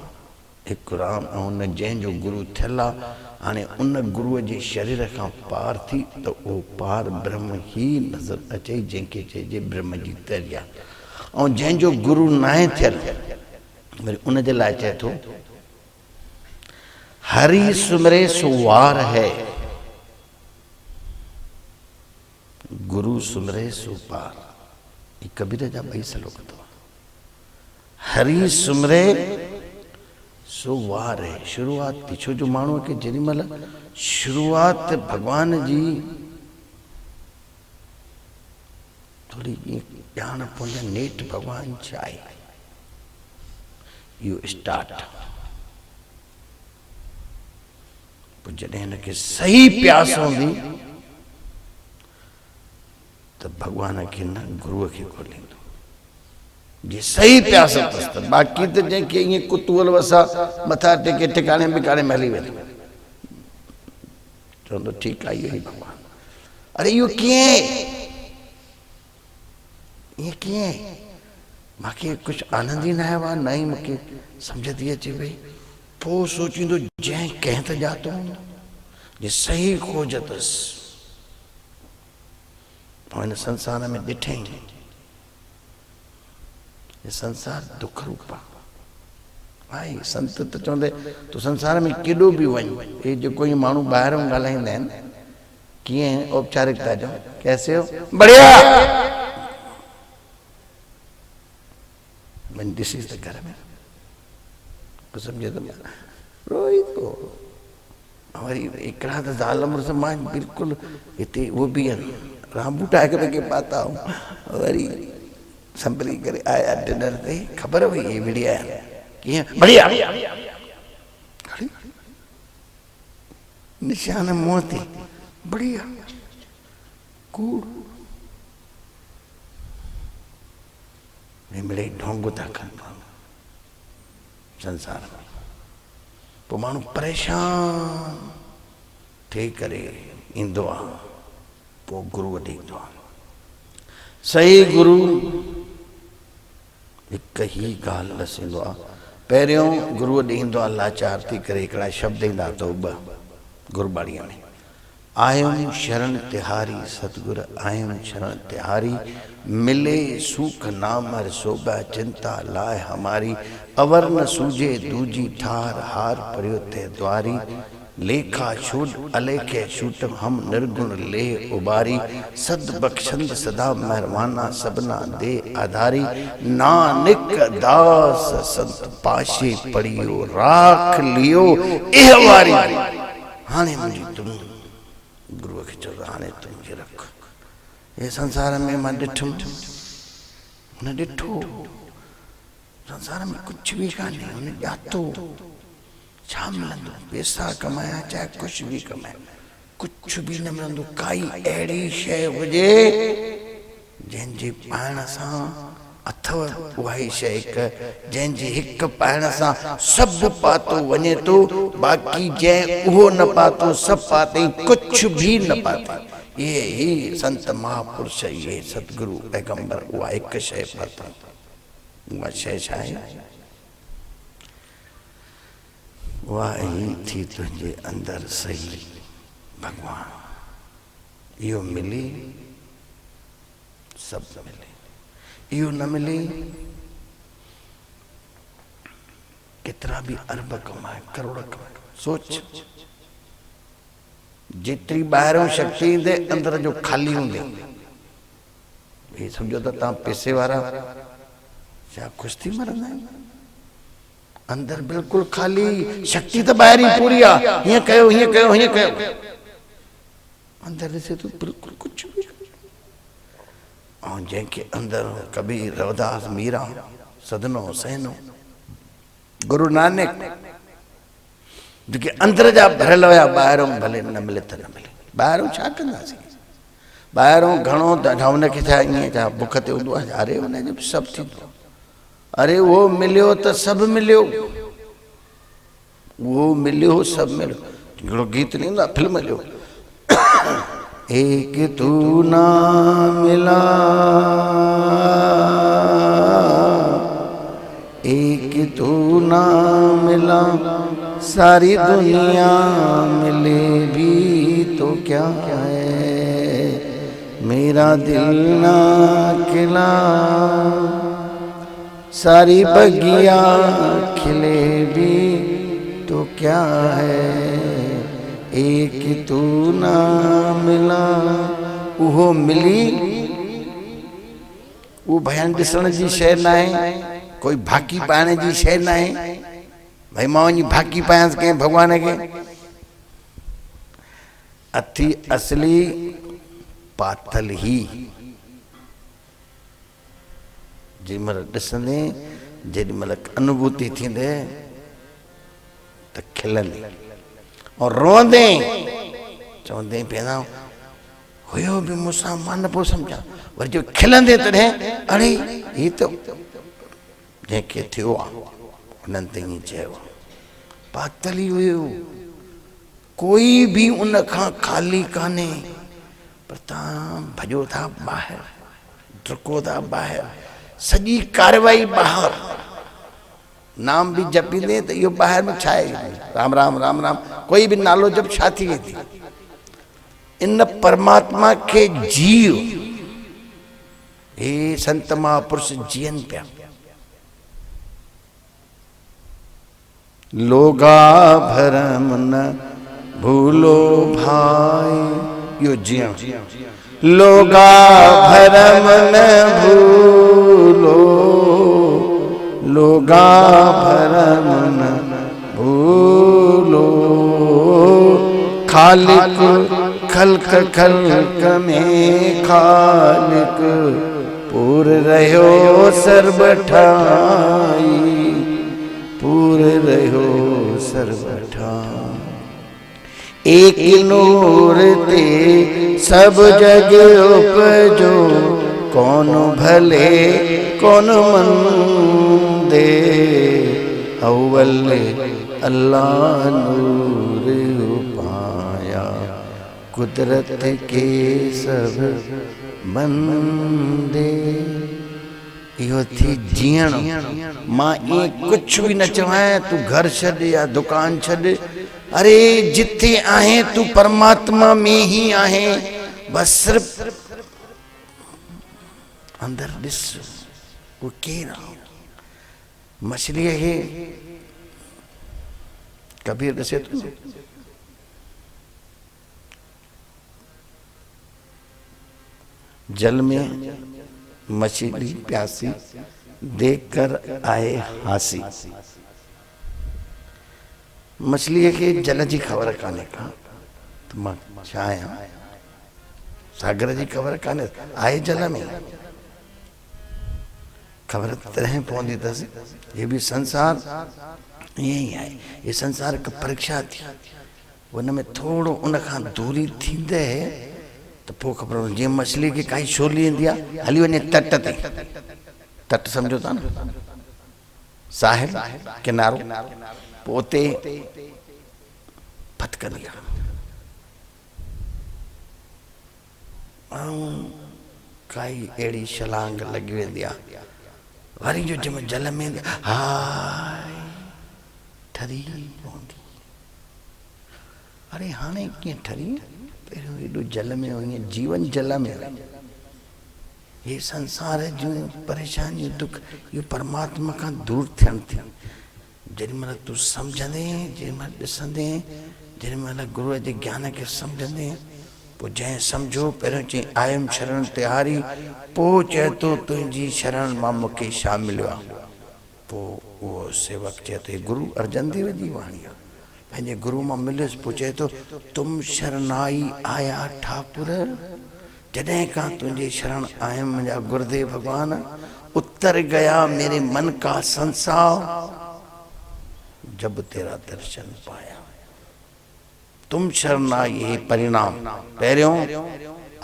हिकु राम ऐं उन जंहिंजो गुरु थियल आहे हाणे उन गुरूअ जे शरीर खां पार थी त उहो पार ब्रह्म ई नज़र अचे जंहिंखे चइजे ब्रह्म जी दरिया। ऐं जंहिंजो गुरु न आहे थियल वरी उन जे लाइ चए थो हरि सुमरे सो वार है गुरु सुमरे सो पार। ये कबीर जा ॿई श्लोक अथव। हरि सुमरे सो वार है शुरूआत थी छो जो माण्हूअ खे जेॾी महिल शुरूआत भॻवान जी थोड़ी ॼाण पवंदी नेठ भॻवान छा आहे यू स्टार्ट पोइ जॾहिं हिनखे सही प्यास हूंदी त भॻवान खे न गुरूअ खे खोलींदो जी सही प्यास अथसि त बाक़ी त जंहिंखे ईअं कुतूहल वसा मथा टेके टिकाणे बिकाणे में हली वेंदो चवंदो ठीकु आहे इहो ई भॻवानु। अरे इहो कीअं ईअं कीअं मूंखे कुझु आनंद ई न आयो आहे न ई मूंखे सम्झ थी अचे पई पोइ सोचींदो जंहिं कंहिं त ॼातो हूंदो जे सही खोज अथसि ऐं हिन संसार में ॾिठई ये संसार दुख रूप आहे संत त चवंदे तूं संसार में केॾो बि वञ हे जेको ई माण्हू ॿाहिरों ॻाल्हाईंदा आहिनि कीअं औपचारिकता जो कैसे हो बढ़िया वञ ॾिसीस त घर में पोइ सम्झे त रोई थो वरी हिकिड़ा त ज़ाल मुड़ुस मां बिल्कुलु हिते उहो बि आहिनि रांबूटा हिक ॿिए खे पाता वरी संभली करे आया डिनर ते ख़बर हुई ये बढ़िया है कीअं बढ़िया निशान मुंह ते बढ़िया कूड़ मिड़े ढोंग था कनि संसार में पोइ माण्हू परेशान थी करे ईंदो आहे पोइ गुरू वटि ईंदो आहे सही गुरू हिकु ई ॻाल्हि ॾसींदो आहे पहिरियों गुरूअ ॾे ईंदो आहे लाचार थी करे हिकिड़ा शब्द ईंदा अथव ॿ गुरबाणीअ में आयम शरण तिहारी सतगुर आयम शरण तिहारी मिले सूख नाम हर सोबा चिंता लाए हमारी अवर न सूझे दूजी ठार हार पर्यो ते द्वारी लेखा छूट अलेखे छूट हम निर्गुण ले उबारी सद बख्शंद सदा मेहरबाना सबना दे आधारी नानक दास संत पाशे पड़ियो राख लियो एह वारी हाने मुझे तुम गुरु खे चयो हाणे तूं मुंहिंजे रख ये संसार में मां ॾिठुम हुन ॾिठो संसार में कुछ भी कान्हे हुन ॼातो छा मिलंदो पैसा कमाया चाहे कुछ भी कमाए कुछ भी न मिलंदो काई अहिड़ी शइ हुजे जंहिंजे पाइण सां अथव उहा ई शइ हिकु जंहिंजे हिकु पाइण सां सभु पातो वञे थो बाक़ी जंहिं उहो न पातो सभु पाते कुछ भी न पाते ये ही संत महापुरुष ये सतगुरु पैगंबर उहा हिकु शइ पाता उहा शइ छा आहे वाह ही थी तुझे अंदर सही भगवान यो मिली सब मिले यो न मिले कितना भी अरब कमाए करोड़ कमाए सोच जितनी बाहरों शक्ति दे अंदर जो खाली होंगे ये समझो तो ता पैसे वाला क्या कुश्ती मरना है अंदर बिल्कुल खाली शक्ति तो बाहर ही पूरी आ ये कहो अंदर से तो बिल्कुल कुछ भी और जिनके अंदर कबीर रविदास मीरा सदनो हुसैनो गुरु नानक जेके अंदर जा भरियल हुया ॿाहिरों भले न मिले त न मिले ॿाहिरों छा कंदासीं ॿाहिरों घणो त हुनखे छा ईअं छा बुख ते हूंदो आहे अरे हुनजो सभु थींदो अरे वो मिलियो त सभु मिलियो वो मिलियो सभु मिलियो हिकिड़ो गीत नहीं हूंदो आहे फिल्म जो एक तू ना मिला एक एक तू ना मिला सारी दुनिया मिले भी तो क्या है, मेरा दिल ना खिला सारी बगिया खिले भी तो क्या है, एक तू ना मिला। उहो मिली वो भयान ॾिसण जी शइ न आहे, कोई भाकी पाइण जी शइ न आहे। भाई मां वञी भाकी पायांसि कंहिं भॻवान खे, अथी असली पातल ही जेमहिल ॾिसंदे जेॾीमहिल अनुभूति थींदे त खिलंदे और रोंदे चवंदे पहिरां हुयो बि मूंसां मां न पियो सम्झां, वरी जो खिलंदे तॾहिं अड़े ही त जंहिंखे थियो आहे उन्हनि त ईअं चयो आहे। पातल ई हुयो, कोई बि उन खां ख़ाली कान्हे, पर तव्हां भॼो था ॿाहिरि, डुको था ॿाहिरि, सॼी कारवाई ॿाहिरि, नाम बि जपींदे त इहो ॿाहिरि में छा आहे, राम राम राम राम, कोई बि नालो जप छा थी वेंदी। इन परमात्मा के जीव हे संत महापुरुष जीअनि पिया। लोगा भरम न भूलो भाई, यो जीअण, लोगा भरम न भूलो, लोगा भरम न भूलो, खालिक खल्क खल्क में खालिक पूर रहो सर्ब ठाई, पूर रहो सर्ब ठाई, एक नूर ते सब जग उपजो, कौन भले कौन मंदे, अव्वल अल्लाह नूर उपाया, कुदरत के सब बंदे। इहो थी जीअण। मां ईअं कुछ भी न चवां तू घर छॾ या दुकान छॾ, अरे जिथे आहे तू परमात्मा में ही आहे, बस सिर्फ अंदर ॾिस वो केर आहे। मछलीअ खे कबीर ॾिसे थो, जल में मछली प्यासी देखकर आए हासी। मछलीअ खे जल जी ख़बर कान्हे का त मां छा आहियां, सागर जी ख़बर कान्हे, आहे जल में, ख़बर तॾहिं पवंदी अथसि। ये भी संसार ईअं ई आहे, ये संसार हिकु परीक्षा थी, उन में थोरो उन खां दूरी थींदे तो पोइ ख़बर पवंदी। जीअं मछली खे काई छोली ईंदी आहे, हली वञे तट ते, तट सम्झो था न, साहिल किनारो, पोइ उते फटकंदी आहे, ऐं काई अहिड़ी छलांग लॻी वेंदी आहे, वरी जो जंहिंमें जल में हाय ठरी पवंदी। अरे हाणे कीअं ठरी, पहिरियों एॾो जल में हुई, जीवन जल में हुई। ये संसार जूं परेशानियूं दुख इहो परमात्मा खां दूर थियनि थियूं। जेॾीमहिल तूं सम्झंदे, जेॾीमहिल ॾिसंदे, जेॾीमहिल गुरूअ जे ज्ञान खे सम्झंदे, पोइ जंहिं सम्झो पहिरियों चई आयम शरण तिहारी, पोइ चए थो तुंहिंजी शरण मां मूंखे छा मिलियो आहे। पोइ उहो सेवक चए थो, गुरु अर्जन देव जी वाणी आहे, पंहिंजे गुरु मां मिलियुसि। पोइ चए थो तुम शरणाई आया ठाकुर, जॾहिं खां तुंहिंजे शरण आयमि मुंहिंजा गुरुदेव भगवान, उतर गया मेरे मन का संसार, जब तेरा दर्शन पाया। तुम शरणाई हे परिणाम, पहिरियों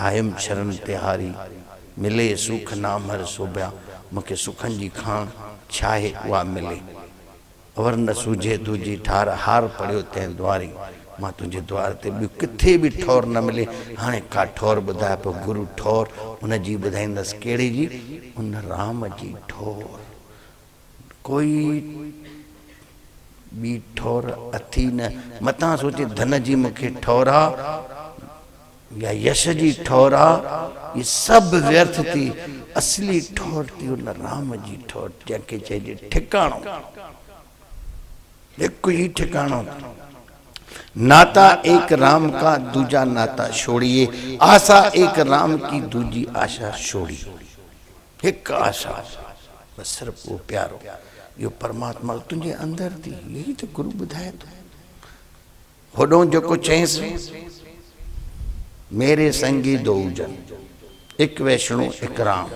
आयम शरण तिहारी, मिले सुख नाम हर सोभिया, मूंखे सुखनि जी खाण छा आहे उहा मिले। और न सूझे तुंहिंजी ठार, हार पढ़ियो तंहिं द्वारी, मां तुंहिंजे द्वार ते ॿियो किथे बि ठोर न मिले। हाणे का ठोर ॿुधाए पियो गुरु ठोर, उन जी ॿुधाईंदसि कहिड़ी जी, उन राम जी ठोर। कोई बी ठोर अथी न मता सोचे धन जी मुखे ठोरा या यश जी ठोरा ये सब व्यर्थ थी असली ठोर थी उन राम जी ठोर जंहिंखे चइजे ठिकाणो एक ही ठिकाणो नाता एक राम का दूजा नाता छोड़िए आशा एक राम की दूजी आशा छोड़िए एक आशा बस सिर्फ वो प्यारो यो परमात्मा तुझे अंदर थी यही तो गुरु बुधाए तो होडो जो को चैंस मेरे संगी दो जन एक वैष्णु एक राम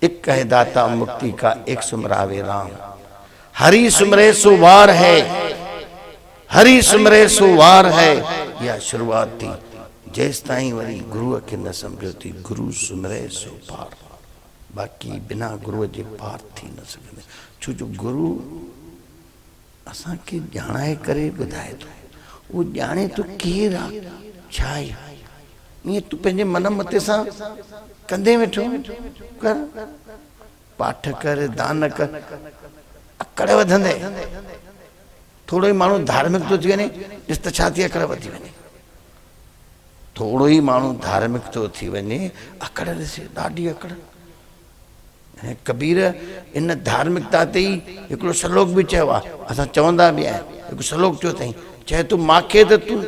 एक कहे दाता मुक्ति का एक सुमरावे राम हरि सुमरे सुवार है हरि सुमरे सुवार है या शुरुआत थी जैस ताई वरी गुरु के न समझो थी गुरु सुमरे सो पार बाकी बिना गुरु जे पार थी न सके छो जो गुरु असा के जानाए करे बुधाए तो वो जाने तो केर आ छाई ये तू पंहिंजे मन मते सा कंदे वेठो कर पाठ कर दान कर अकड़ वधंदे थोड़ो ही माण्हू धार्मिक तो थी वञे ॾिस त छा थी अकड़ वधी वञे थोड़ो ही माण्हू धार्मिक तो थी वञे अकड़ ॾिसे ॾाढी अकड़ ऐं कबीर इन धार्मिकता ते ई हिकिड़ो श्लोक बि चयो आहे असां चवंदा बि आहियूं हिकु श्लोक चयो अथई चए तूं मूंखे त तूं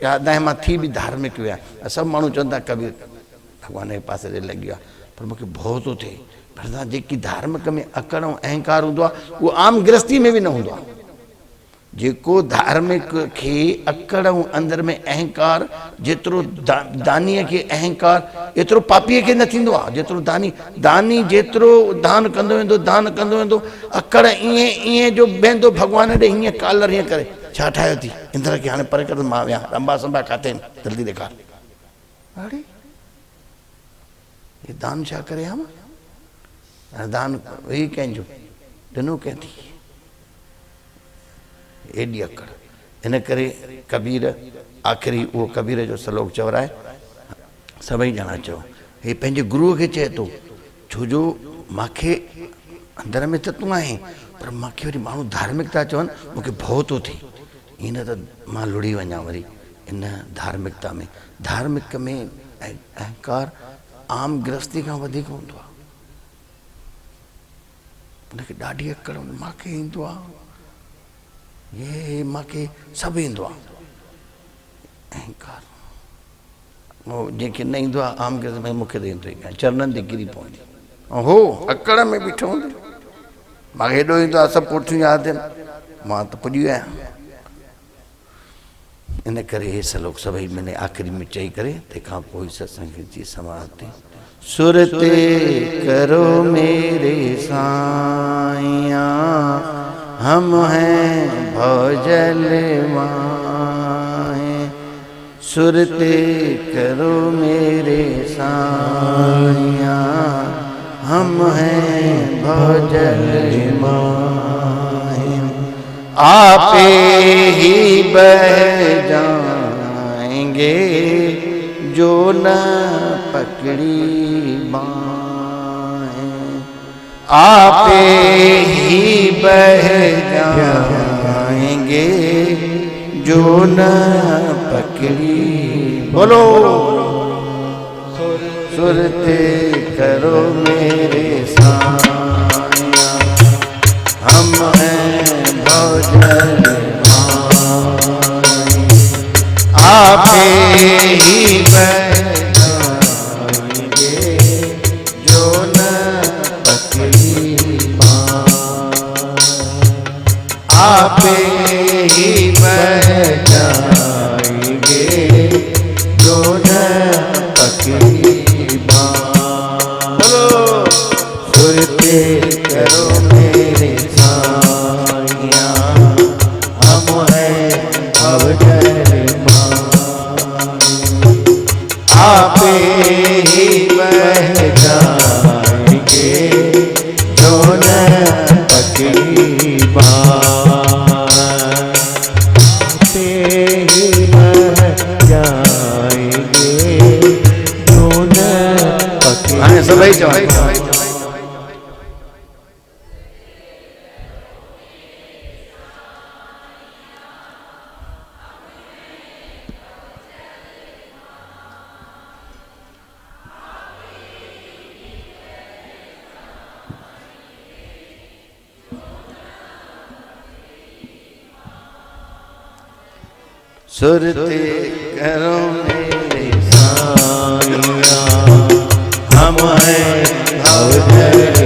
यादि आहे मां थी बि धार्मिक विया सभु माण्हू चवंदा कबीर भॻवान जे पासे ॾे लॻी वियो आहे पर मूंखे भउ थो थिए भरसां जेकी धार्मिक में अकड़ ऐं अहंकार हूंदो आहे उहो आम गृहस्थी में बि न हूंदो आहे जेको धार्मिक खे अकड़ ऐं अंदर में अहंकार जेतिरो दानीअ खे अहंकार एतिरो पापीअ खे न थींदो आहे जेतिरो दानी जेतिरो दान कंदो वेंदो अकड़ ईअं ईअं जो वेंदो भॻवान ॾे हीअं कालर हीअं करे छा ठाहियो थी इंद्र खे हाणे परे कर मां विया अंबा संबा खाते जल्दी ॾेखार अड़े ये दान छा करे हम दान वही कंहिंजो ॾिनो कंहिं थी एॾी अकड़ इन करे कबीर आख़िरी उहो कबीर जो श्लोक चवराए सभई ॼणा चयो हे पंहिंजे गुरुअ खे चए थो छो जो मूंखे अंदर में त तूं आहीं पर मूंखे वरी माण्हू धार्मिक था चवनि मूंखे भउ थो थिए ईअं न त मां लुड़ी वञा वरी इन धार्मिकता में धार्मिक में अहंकार आम गृहस्थी खां वधीक हूंदो आहे उनखे ॾाढी अकड़ मूंखे ईंदो आहे ये मूंखे सभु ईंदो आहे अहंकार उहो जंहिंखे न ईंदो आहे आम गृहस्थ में मूंखे त ईंदो ई कान चरणनि ते किरी पवंदी ऐं हो अकड़ में बीठो हूंदो मूंखे हेॾो ईंदो आहे सभु कोठियूं यादि आहिनि मां त पुॼी आहियां इन करे हे श्लोक सभई मैंने आख़िरी में चई करे तंहिंखां पोइ सत्संग जी समाप्ति सुरते करो मेरे साईं हम हैं भवजल माहे सुरते करो मेरे साईं हम हैं भवजल माहे आपे ही बह जाएंगे जो न पकड़ी बाहें आपे ही बह जाएंगे जो न पकड़ी बोलो सुरते करो मेरे साईं हम हैं भवजल माहे आपे ही बह जाएंगे जो न पकड़ी आपे ही बह जाएंगे जो न पकड़ी सुरते करो मेरे साईं हम हैं भवजल आपे ही बह जाएंगे जो न पकड़ी आपे ही बह जाएंगे जो न पकड़ी सबई सुरते करो मेरे सानिया, हम हैं भवजय